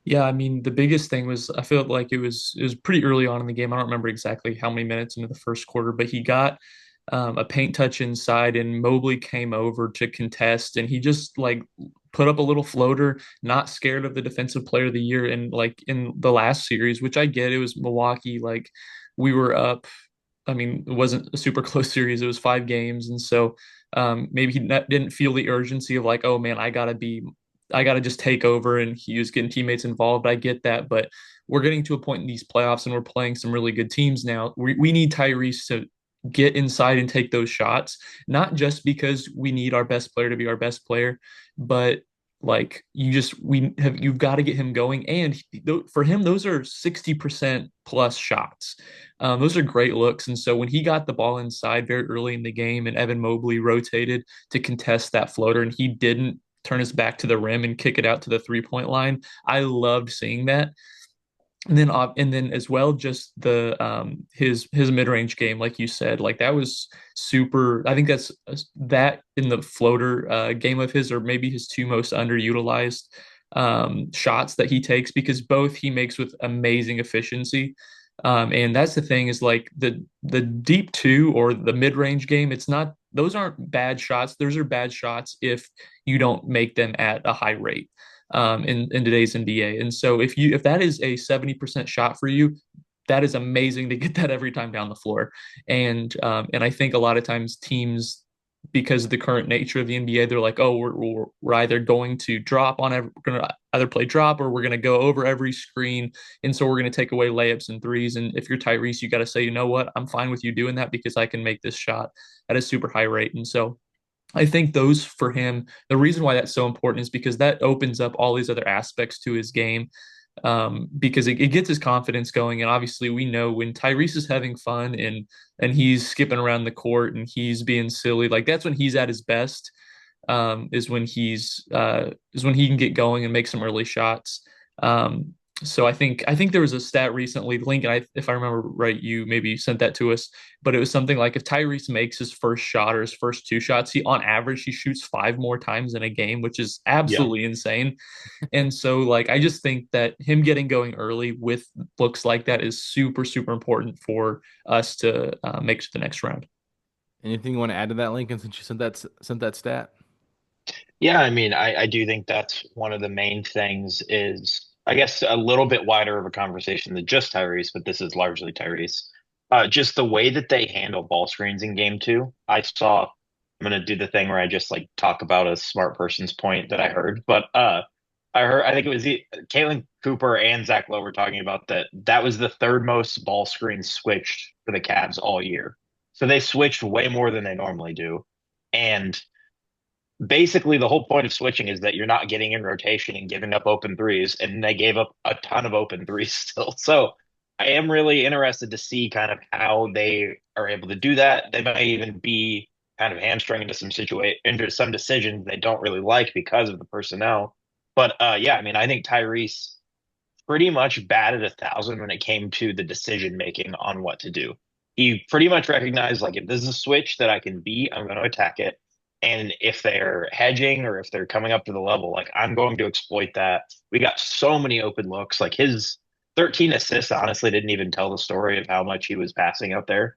Yeah, I mean, the biggest thing was I felt like it was pretty early on in the game. I don't remember exactly how many minutes into the first quarter, but he got a paint touch inside, and Mobley came over to contest, and he just like put up a little floater, not scared of the defensive player of the year. And like in the last series, which I get, it was Milwaukee, like we were up. I mean, it wasn't a super close series. It was 5 games, and so maybe he didn't feel the urgency of like, oh man, I got to just take over, and he was getting teammates involved. I get that, but we're getting to a point in these playoffs, and we're playing some really good teams now. We need Tyrese to get inside and take those shots, not just because we need our best player to be our best player, but like you've got to get him going. And for him, those are 60% plus shots. Those are great looks. And so when he got the ball inside very early in the game and Evan Mobley rotated to contest that floater and he didn't turn his back to the rim and kick it out to the 3 point line, I loved seeing that. And then as well, just the his mid range game, like you said, like that was super. I think that in the floater game of his, or maybe his two most underutilized shots that he takes, because both he makes with amazing efficiency. And that's the thing is like the deep two or the mid range game. It's not; those aren't bad shots. Those are bad shots if you don't make them at a high rate in today's NBA. And so if that is a 70% shot for you, that is amazing to get that every time down the floor. And I think a lot of times teams, because of the current nature of the NBA, they're like, oh, we're either going to drop on we're going to either play drop or we're going to go over every screen, and so we're going to take away layups and threes. And if you're Tyrese, you got to say, you know what, I'm fine with you doing that because I can make this shot at a super high rate. And so I think those for him, the reason why that's so important is because that opens up all these other aspects to his game. because it gets his confidence going. And obviously, we know when Tyrese is having fun and he's skipping around the court and he's being silly, like that's when he's at his best. Is when he can get going and make some early shots. Um, so I think there was a stat recently, Lincoln, if I remember right, you maybe sent that to us, but it was something like if Tyrese makes his first shot or his first two shots, he on average he shoots five more times in a game, which is Yeah. absolutely insane. And so, like, I just think that him getting going early with looks like that is super, super important for us to make to the next round. Anything you want to add to that, Lincoln, since you sent that stat? Yeah, I mean, I do think that's one of the main things is, I guess, a little bit wider of a conversation than just Tyrese, but this is largely Tyrese. Just the way that they handle ball screens in game two. I'm going to do the thing where I just like talk about a smart person's point that I heard, but I think it was Caitlin Cooper and Zach Lowe were talking about that was the third most ball screens switched for the Cavs all year. So they switched way more than they normally do. And basically the whole point of switching is that you're not getting in rotation and giving up open threes, and they gave up a ton of open threes still. So I am really interested to see kind of how they are able to do that. They might even be kind of hamstrung into some decisions they don't really like because of the personnel. But yeah, I mean, I think Tyrese pretty much batted 1,000 when it came to the decision making on what to do. He pretty much recognized like if this is a switch that I can beat, I'm going to attack it. And if they're hedging or if they're coming up to the level, like I'm going to exploit that. We got so many open looks. Like his 13 assists honestly didn't even tell the story of how much he was passing out there.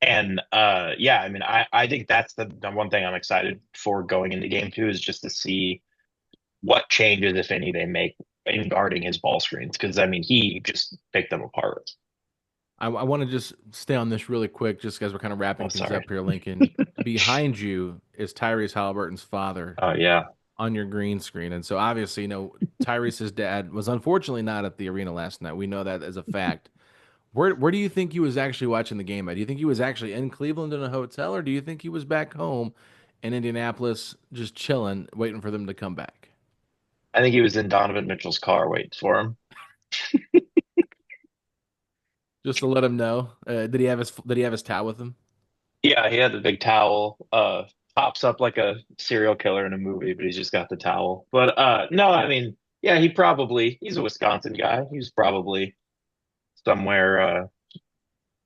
And yeah, I mean, I think that's the one thing I'm excited for going into game two is just to see what changes, if any, they make in guarding his ball screens. Because I mean, he just picked them apart. I want to just stay on this really quick, just as we're kind of Oh, wrapping things sorry. up here, Lincoln. Behind you is Tyrese Haliburton's father Oh yeah. on your green screen. And so obviously, Tyrese's dad was unfortunately not at the arena last night. We know that as a fact. Where do you think he was actually watching the game at? Do you think he was actually in Cleveland in a hotel, or do you think he was back home in Indianapolis just chilling, waiting for them to come back? I think he was in Donovan Mitchell's car waiting for him. Just to let him know. Did he have his towel with him? Yeah, he had the big towel. Pops up like a serial killer in a movie, but he's just got the towel. But no, I mean, yeah, he's a Wisconsin guy. He's probably somewhere.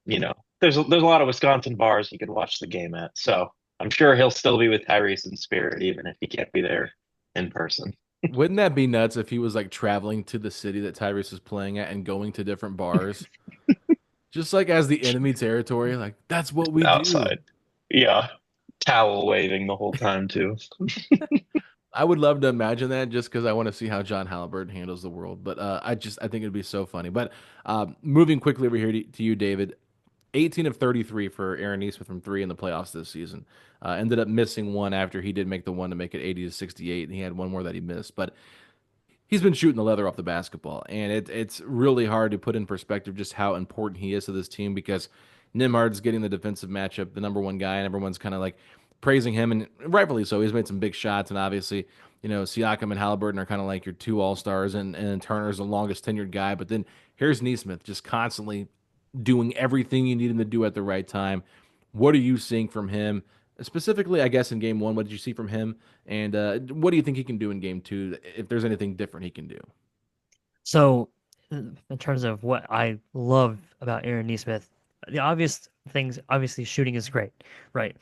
There's a lot of Wisconsin bars he could watch the game at. So I'm sure he'll still be with Tyrese in spirit, even if he can't be there in person. Wouldn't that be nuts if he was like traveling to the city that Tyrese is playing at and going to different bars, just like as the enemy territory? Like that's what we do. Outside. Yeah. Towel waving the whole time too. I would love to imagine that just because I want to see how John Halliburton handles the world. But I think it'd be so funny. But moving quickly over here to you, David. 18 of 33 for Aaron Nesmith from three in the playoffs this season. Ended up missing one after he did make the one to make it 80 to 68, and he had one more that he missed. But he's been shooting the leather off the basketball, and it's really hard to put in perspective just how important he is to this team because Nembhard's getting the defensive matchup, the number one guy, and everyone's kind of like praising him, and rightfully so. He's made some big shots, and obviously, Siakam and Halliburton are kind of like your two all stars, and Turner's the longest tenured guy. But then here's Nesmith just constantly doing everything you need him to do at the right time. What are you seeing from him? Specifically, I guess in game one, what did you see from him? And what do you think he can do in game two if there's anything different he can do? So, in terms of what I love about Aaron Nesmith, the obvious things, obviously, shooting is great, right?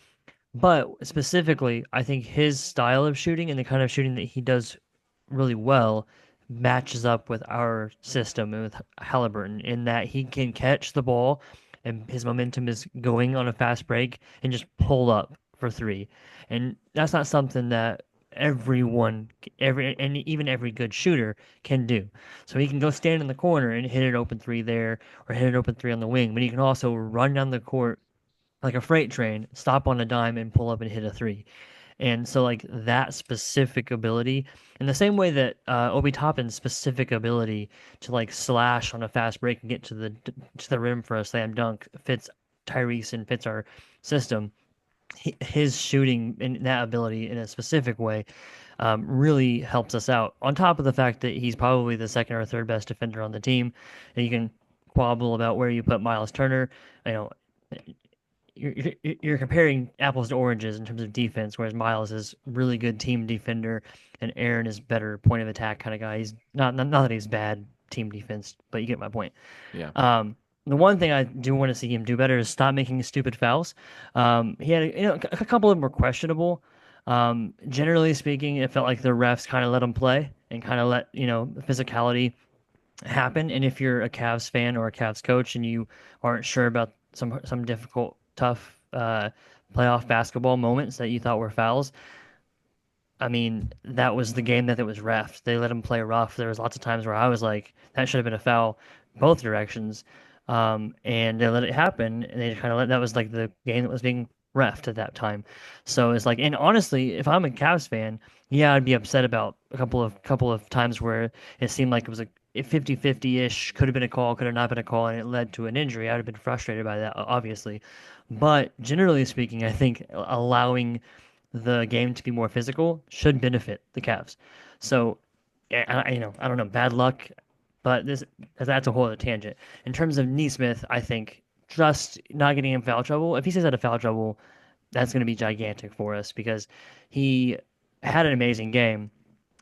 But specifically, I think his style of shooting and the kind of shooting that he does really well matches up with our system and with Halliburton in that he can catch the ball and his momentum is going on a fast break and just pull up for three. And that's not something that even every good shooter can do. So he can go stand in the corner and hit an open three there or hit an open three on the wing, but he can also run down the court like a freight train, stop on a dime and pull up and hit a three. And so like that specific ability, in the same way that Obi Toppin's specific ability to like slash on a fast break and get to the rim for a slam dunk fits Tyrese and fits our system. his shooting and that ability in a specific way really helps us out. On top of the fact that he's probably the second or third best defender on the team, and you can quabble about where you put Miles Turner. You know, you're comparing apples to oranges in terms of defense, whereas Miles is really good team defender, and Aaron is better point of attack kind of guy. He's not that he's bad team defense, but you get my point. Yeah. The one thing I do want to see him do better is stop making stupid fouls. He had a couple of them were questionable. Generally speaking, it felt like the refs kind of let him play and kind of let physicality happen. And if you're a Cavs fan or a Cavs coach and you aren't sure about some difficult, tough playoff basketball moments that you thought were fouls, I mean, that was the game that it was ref. They let him play rough. There was lots of times where I was like, that should have been a foul, both directions. And they let it happen, and they kind of let that was like the game that was being refed at that time. So it's like, and honestly, if I'm a Cavs fan, yeah, I'd be upset about a couple of times where it seemed like it was a 50-50-ish, could have been a call, could have not been a call, and it led to an injury. I'd have been frustrated by that, obviously. But generally speaking, I think allowing the game to be more physical should benefit the Cavs. So, I don't know, bad luck, but that's a whole other tangent. In terms of Neesmith, I think just not getting in foul trouble. If he stays out of foul trouble, that's going to be gigantic for us because he had an amazing game,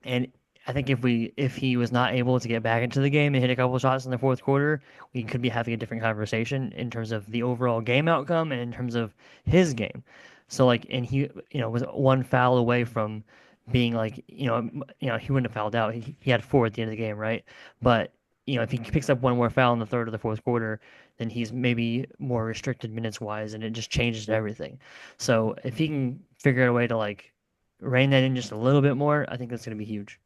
and I think if he was not able to get back into the game and hit a couple of shots in the fourth quarter, we could be having a different conversation in terms of the overall game outcome and in terms of his game. So like, and he, was one foul away from being like, he wouldn't have fouled out. He had four at the end of the game, right? But if he picks up one more foul in the third or the fourth quarter, then he's maybe more restricted minutes wise, and it just changes everything. So if he can figure out a way to like rein that in just a little bit more, I think that's going to be huge.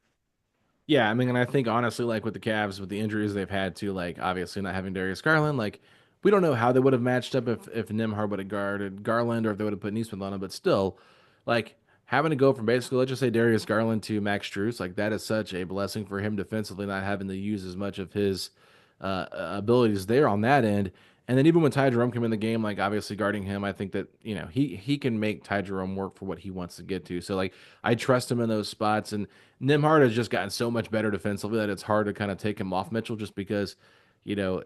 Yeah, I mean, and I think honestly, like with the Cavs, with the injuries they've had to, like obviously not having Darius Garland, like we don't know how they would have matched up if Nembhard would have guarded Garland or if they would have put Neesmith on him, but still, like having to go from basically let's just say Darius Garland to Max Strus, like that is such a blessing for him defensively, not having to use as much of his abilities there on that end. And then even when Ty Jerome came in the game, like obviously guarding him, I think that he can make Ty Jerome work for what he wants to get to. So like I trust him in those spots, and Nembhard has just gotten so much better defensively that it's hard to kind of take him off Mitchell just because, you know,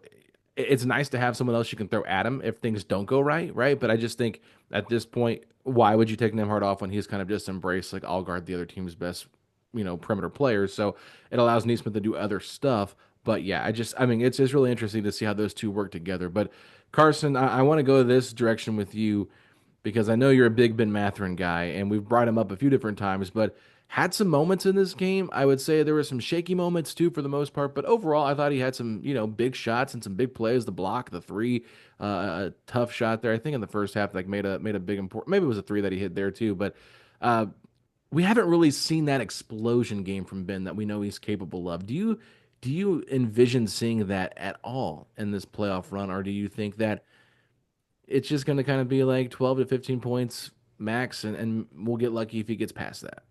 it's nice to have someone else you can throw at him if things don't go right, right? But I just think at this point, why would you take Nembhard off when he's kind of just embraced like I'll guard the other team's best, perimeter players? So it allows Neesmith to do other stuff. But yeah, I mean, it's really interesting to see how those two work together. But Carson, I want to go this direction with you because I know you're a big Ben Mathurin guy, and we've brought him up a few different times, but had some moments in this game. I would say there were some shaky moments too, for the most part, but overall, I thought he had some, big shots and some big plays. The block, the three, a tough shot there. I think in the first half, like made a big important. Maybe it was a three that he hit there too, but uh, we haven't really seen that explosion game from Ben that we know he's capable of. Do you envision seeing that at all in this playoff run, or do you think that it's just going to kind of be like 12 to 15 points max, and we'll get lucky if he gets past that?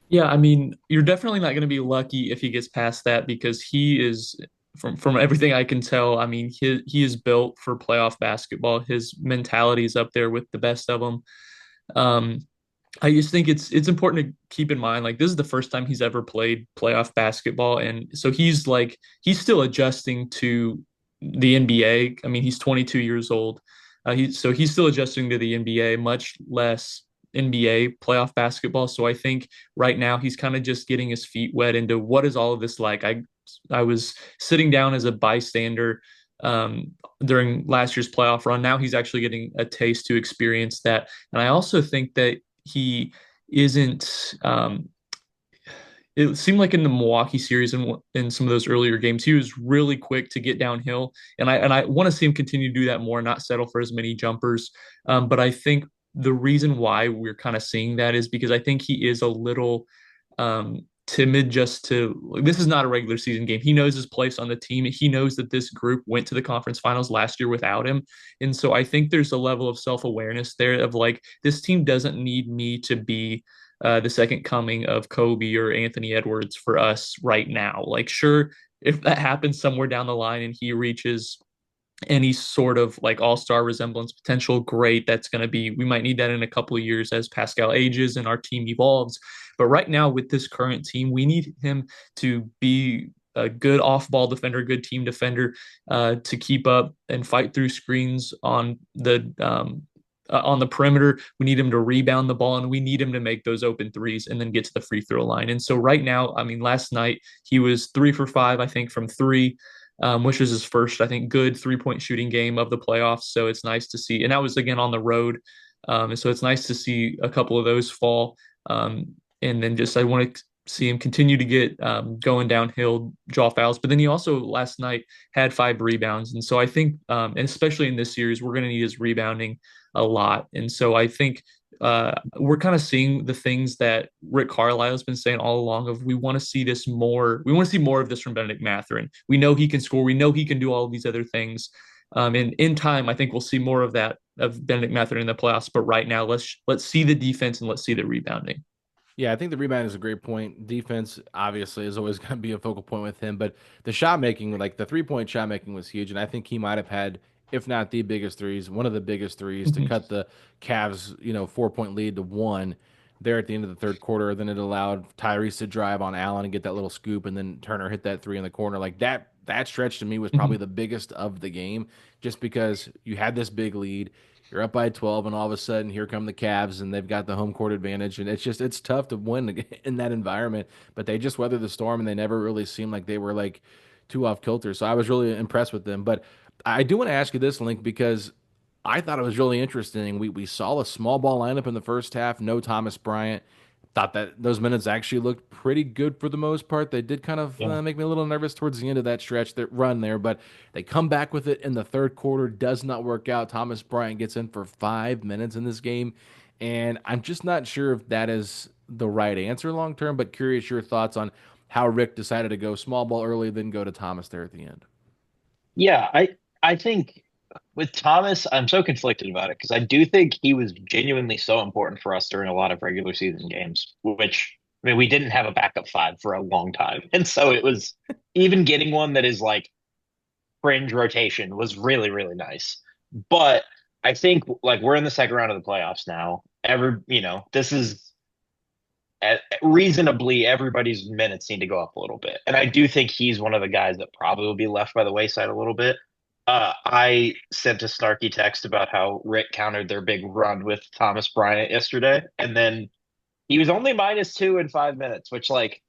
Yeah, I mean, you're definitely not going to be lucky if he gets past that because he is from everything I can tell, I mean, he is built for playoff basketball. His mentality is up there with the best of them. Um, I just think it's important to keep in mind like this is the first time he's ever played playoff basketball, and so he's still adjusting to the NBA. I mean, he's 22 years old. He's still adjusting to the NBA, much less NBA playoff basketball. So I think right now he's kind of just getting his feet wet into what is all of this like. I was sitting down as a bystander um, during last year's playoff run. Now he's actually getting a taste to experience that, and I also think that he isn't. It seemed like in the Milwaukee series and in some of those earlier games, he was really quick to get downhill, and I want to see him continue to do that more, not settle for as many jumpers. But I think the reason why we're kind of seeing that is because I think he is a little timid. Just to this is not a regular season game. He knows his place on the team. He knows that this group went to the conference finals last year without him, and so I think there's a level of self-awareness there of like this team doesn't need me to be the second coming of Kobe or Anthony Edwards for us right now. Like, sure, if that happens somewhere down the line and he reaches any sort of like all-star resemblance potential, great. That's going to be, we might need that in a couple of years as Pascal ages and our team evolves. But right now, with this current team, we need him to be a good off-ball defender, good team defender, to keep up and fight through screens on the perimeter. We need him to rebound the ball, and we need him to make those open threes and then get to the free throw line. And so right now, I mean, last night he was 3 for 5, I think, from three, which was his first, I think, good 3-point shooting game of the playoffs. So it's nice to see. And that was again on the road. And so it's nice to see a couple of those fall. And then just I want to see him continue to get going downhill, draw fouls. But then he also last night had 5 rebounds. And so I think, and especially in this series, we're going to need his rebounding a lot. And so I think we're kind of seeing the things that Rick Carlisle has been saying all along of we want to see this more. We want to see more of this from Benedict Mathurin. We know he can score. We know he can do all of these other things. And in time, I think we'll see more of that of Benedict Mathurin in the playoffs. But right now, let's see the defense and let's see the rebounding. Yeah, I think the rebound is a great point. Defense obviously is always going to be a focal point with him, but the shot making, like the 3-point shot making, was huge, and I think he might have had, if not the biggest threes, one of the biggest threes to Mm-hmm. cut the Cavs, 4-point lead to one there at the end of the third quarter. Then it allowed Tyrese to drive on Allen and get that little scoop, and then Turner hit that three in the corner. Like that stretch to me was probably Mm-hmm. the biggest of the game, just because you had this big lead. You're up by 12, and all of a sudden, here come the Cavs, and they've got the home court advantage. And it's tough to win in that environment. But they just weathered the storm, and they never really seemed like they were like too off kilter. So I was really impressed with them. But I do want to ask you this, Link, because I thought it was really interesting. We saw a small ball lineup in the first half, no Thomas Bryant. Thought that those minutes actually looked pretty good for the most part. They did kind of Yeah. make me a little nervous towards the end of that stretch, that run there, but they come back with it in the third quarter. Does not work out. Thomas Bryant gets in for 5 minutes in this game, and I'm just not sure if that is the right answer long term. But curious your thoughts on how Rick decided to go small ball early, then go to Thomas there at the end. Yeah, I think with Thomas, I'm so conflicted about it because I do think he was genuinely so important for us during a lot of regular season games, which I mean we didn't have a backup five for a long time. And so it was even getting one that is like fringe rotation was really, really nice. But I think like we're in the second round of the playoffs now. This is reasonably everybody's minutes need to go up a little bit. And I do think he's one of the guys that probably will be left by the wayside a little bit. I sent a snarky text about how Rick countered their big run with Thomas Bryant yesterday, and then he was only -2 in 5 minutes, which like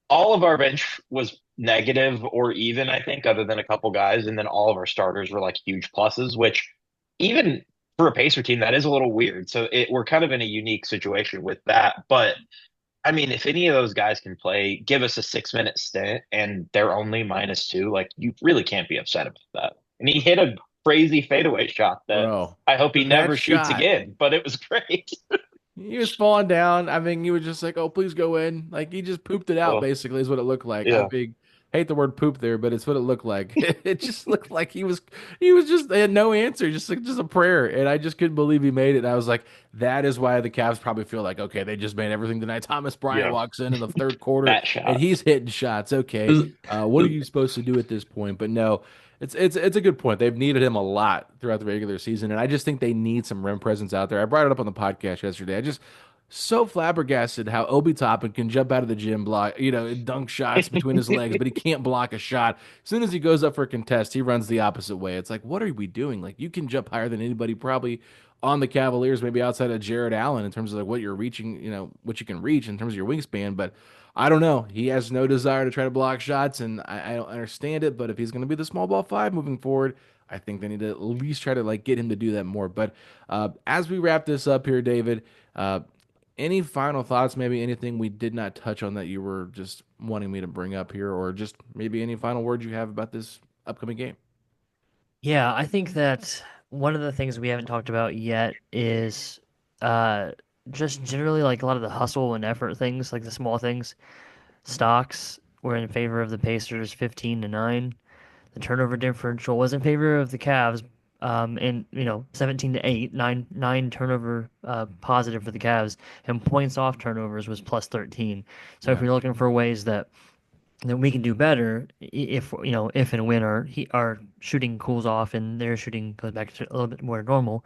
all of our bench was negative or even, I think, other than a couple guys, and then all of our starters were like huge pluses, which even for a Pacer team, that is a little weird. So we're kind of in a unique situation with that. But I mean, if any of those guys can play, give us a 6 minute stint and they're only -2, like you really can't be upset about that. And he hit a crazy fadeaway shot that Bro, I hope he that never shoots shot. again, but it was great. He was falling down. I mean, he was just like, "Oh, please go in." Like he just pooped it out. Oh, Basically, is what it looked like. I yeah. big hate the word poop there, but it's what it looked like. It just looked like he was just they had no answer, just a prayer, and I just couldn't believe he made it. And I was like, that is why the Cavs probably feel like, okay, they just made everything tonight. Thomas Bryant Yeah. walks in the third quarter That and shot. he's hitting shots. Okay, what are you supposed to do at this point? But no. It's a good point. They've needed him a lot throughout the regular season, and I just think they need some rim presence out there. I brought it up on the podcast yesterday. I just so flabbergasted how Obi Toppin can jump out of the gym, block, dunk shots between his legs, but he can't block a shot. As soon as he goes up for a contest, he runs the opposite way. It's like, what are we doing? Like, you can jump higher than anybody probably on the Cavaliers, maybe outside of Jared Allen in terms of like what you're reaching, what you can reach in terms of your wingspan. But I don't know. He has no desire to try to block shots, and I don't understand it. But if he's going to be the small ball five moving forward, I think they need to at least try to like get him to do that more. But as we wrap this up here, David, any final thoughts? Maybe anything we did not touch on that you were just wanting me to bring up here, or just maybe any final words you have about this upcoming game? Yeah, I think that one of the things we haven't talked about yet is uh just generally like a lot of the hustle and effort things, like the small things. Stocks were in favor of the Pacers 15-9. The turnover differential was in favor of the Cavs, and 17-8, nine turnover positive for the Cavs, and points off turnovers was plus 13. So if Yeah. you're looking for ways that then we can do better if if and when our shooting cools off and their shooting goes back to a little bit more normal.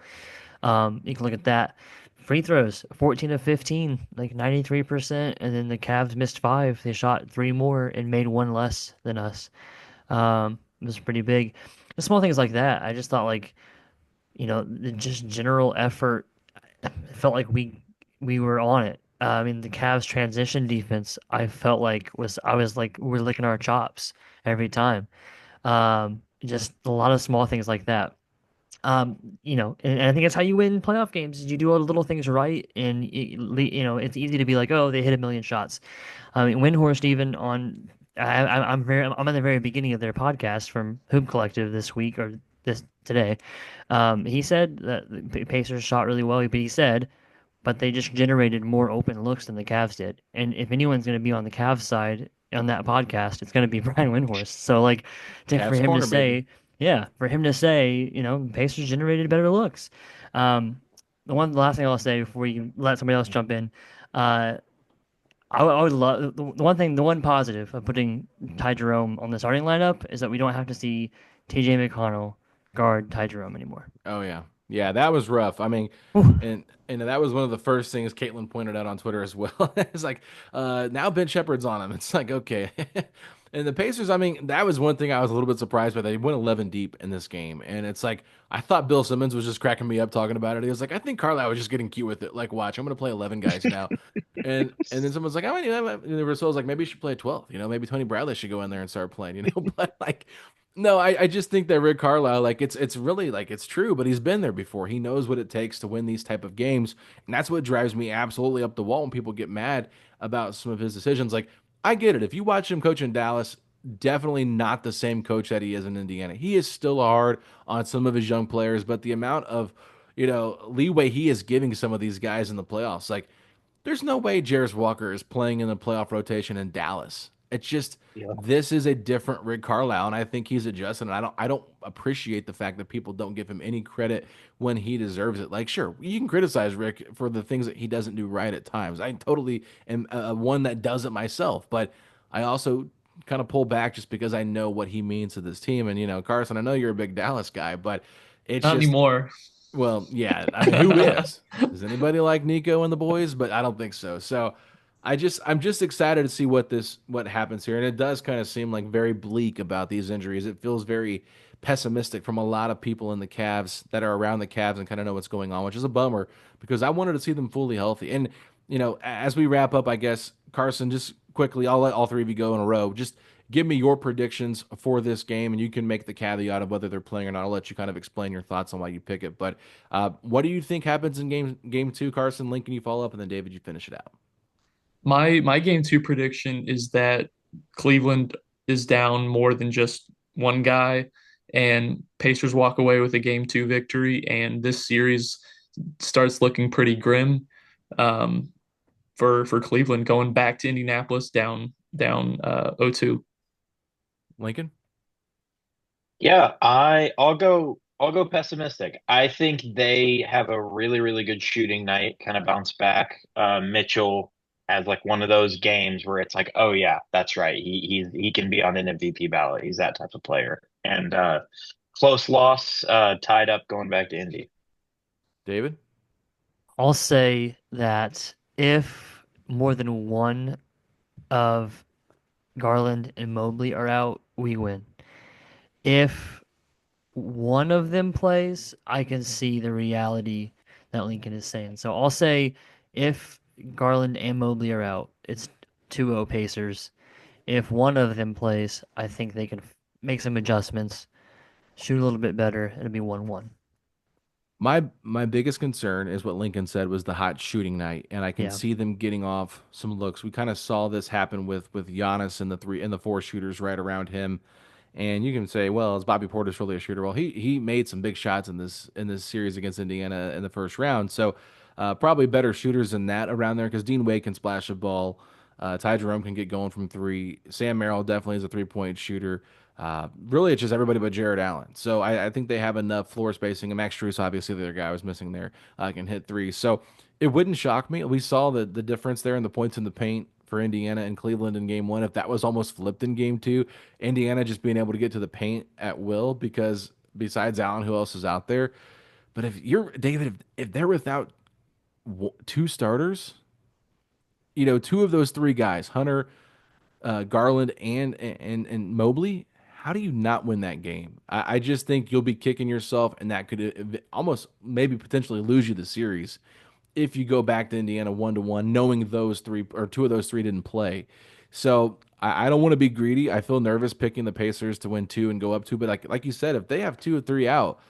You can look at that. Free throws, 14 of 15, like 93%, and then the Cavs missed five. They shot three more and made one less than us. It was pretty big. The small things like that, I just thought like, the just general effort, it felt like we were on it. I mean, the Cavs transition defense, I felt like I was like we're licking our chops every time. Just a lot of small things like that. And I think that's how you win playoff games. Is you do all the little things right, and it's easy to be like, oh, they hit a million shots. I mean, Windhorst even on, I'm at the very beginning of their podcast from Hoop Collective this week or this today. He said that the Pacers shot really well, but he said, but they just generated more open looks than the Cavs did. And if anyone's going to be on the Cavs side on that podcast, it's going to be Brian Windhorst. So like, for Cavs him to corner, baby. say, yeah, for him to say, Pacers generated better looks. The last thing I'll say before you let somebody else jump in, uh, I would love the one positive of putting Ty Jerome on the starting lineup is that we don't have to see TJ McConnell guard Ty Jerome anymore. Oh yeah, yeah, that was rough. I mean, Whew. and that was one of the first things Caitlin pointed out on Twitter as well. It's like, now Ben Shepherd's on him. It's like, okay. And the Pacers, I mean, that was one thing I was a little bit surprised by. They went 11 deep in this game, and it's like I thought Bill Simmons was just cracking me up talking about it. He was like, I think Carlisle was just getting cute with it. Like, watch, I'm gonna play 11 guys now. And then someone's like, I mean, and Russell was like, maybe you should play 12. Maybe Tony Bradley should go in there and start playing. But like, no, I just think that Rick Carlisle, like it's really like it's true, but he's been there before. He knows what it takes to win these type of games, and that's what drives me absolutely up the wall when people get mad about some of his decisions. Like I get it. If you watch him coach in Dallas, definitely not the same coach that he is in Indiana. He is still hard on some of his young players, but the amount of leeway he is giving some of these guys in the playoffs, like there's no way Jarris Walker is playing in the playoff rotation in Dallas. It's just Yeah. this is a different Rick Carlisle, and I think he's adjusted. And I don't appreciate the fact that people don't give him any credit when he deserves it. Like, sure, you can criticize Rick for the things that he doesn't do right at times. I totally am one that does it myself, but I also kind of pull back just because I know what he means to this team. And Carson, I know you're a big Dallas guy, but it's Not just anymore. well, yeah. I mean, who is? Does anybody like Nico and the boys? But I don't think so. So I'm just excited to see what happens here. And it does kind of seem like very bleak about these injuries. It feels very pessimistic from a lot of people in the Cavs that are around the Cavs and kind of know what's going on, which is a bummer because I wanted to see them fully healthy. And as we wrap up, I guess Carson, just quickly, I'll let all three of you go in a row. Just give me your predictions for this game, and you can make the caveat of whether they're playing or not. I'll let you kind of explain your thoughts on why you pick it. But what do you think happens in game two, Carson? Lincoln, you follow up, and then David, you finish it out. My game two prediction is that Cleveland is down more than just one guy, and Pacers walk away with a game two victory, and this series starts looking pretty grim um, for Cleveland going back to Indianapolis down 0-2. Lincoln? Yeah, I'll go pessimistic. I think they have a really, really good shooting night, kind of bounce back. Mitchell has like one of those games where it's like, oh yeah, that's right. He can be on an MVP ballot. He's that type of player. And close loss, tied up going back to Indy. David? I'll say that if more than one of Garland and Mobley are out, we win. If one of them plays, I can see the reality that Lincoln is saying. So I'll say if Garland and Mobley are out, it's 2-0 Pacers. If one of them plays, I think they can make some adjustments, shoot a little bit better, it'll be 1-1. My biggest concern is what Lincoln said was the hot shooting night, and I can Yeah. see them getting off some looks. We kind of saw this happen with Giannis and the four shooters right around him. And you can say, well, is Bobby Portis really a shooter? Well, he made some big shots in this series against Indiana in the first round. So probably better shooters than that around there because Dean Wade can splash a ball. Ty Jerome can get going from three. Sam Merrill definitely is a 3-point shooter. Really, it's just everybody but Jared Allen. So I think they have enough floor spacing. And Max Strus, obviously, the other guy was missing there, can hit three. So it wouldn't shock me. We saw the difference there in the points in the paint for Indiana and Cleveland in game one, if that was almost flipped in game two, Indiana just being able to get to the paint at will because besides Allen, who else is out there? But if you're David, if they're without two starters, two of those three guys, Hunter, Garland, and Mobley, how do you not win that game? I just think you'll be kicking yourself, and that could almost maybe potentially lose you the series if you go back to Indiana 1-1, knowing those three or two of those three didn't play. So I don't want to be greedy. I feel nervous picking the Pacers to win two and go up two, but like you said, if they have two or three out,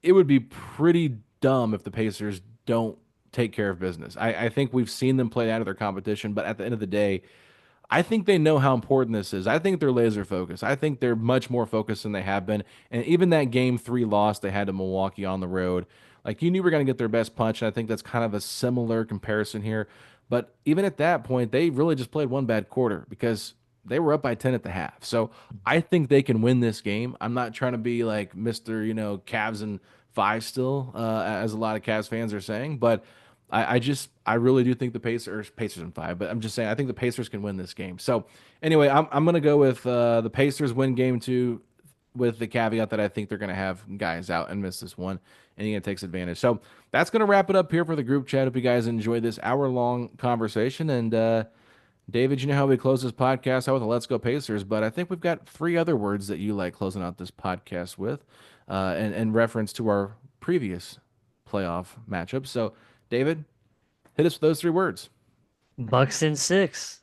it would be pretty dumb if the Pacers don't take care of business. I think we've seen them play out of their competition, but at the end of the day, I think they know how important this is. I think they're laser focused. I think they're much more focused than they have been. And even that game three loss they had to Milwaukee on the road, like you knew we were going to get their best punch. And I think that's kind of a similar comparison here. But even at that point, they really just played one bad quarter because they were up by 10 at the half. So I think they can win this game. I'm not trying to be like Mr. Cavs and five still, as a lot of Cavs fans are saying, but I really do think the Pacers in five, but I'm just saying I think the Pacers can win this game. So anyway, I'm gonna go with the Pacers win game two, with the caveat that I think they're gonna have guys out and miss this one, and Indiana takes advantage. So that's gonna wrap it up here for the group chat. Hope you guys enjoyed this hour-long conversation. And David, you know how we close this podcast out with a "Let's Go Pacers," but I think we've got three other words that you like closing out this podcast with, in reference to our previous playoff matchup. So, David, hit us with those three words. Bucks in 6.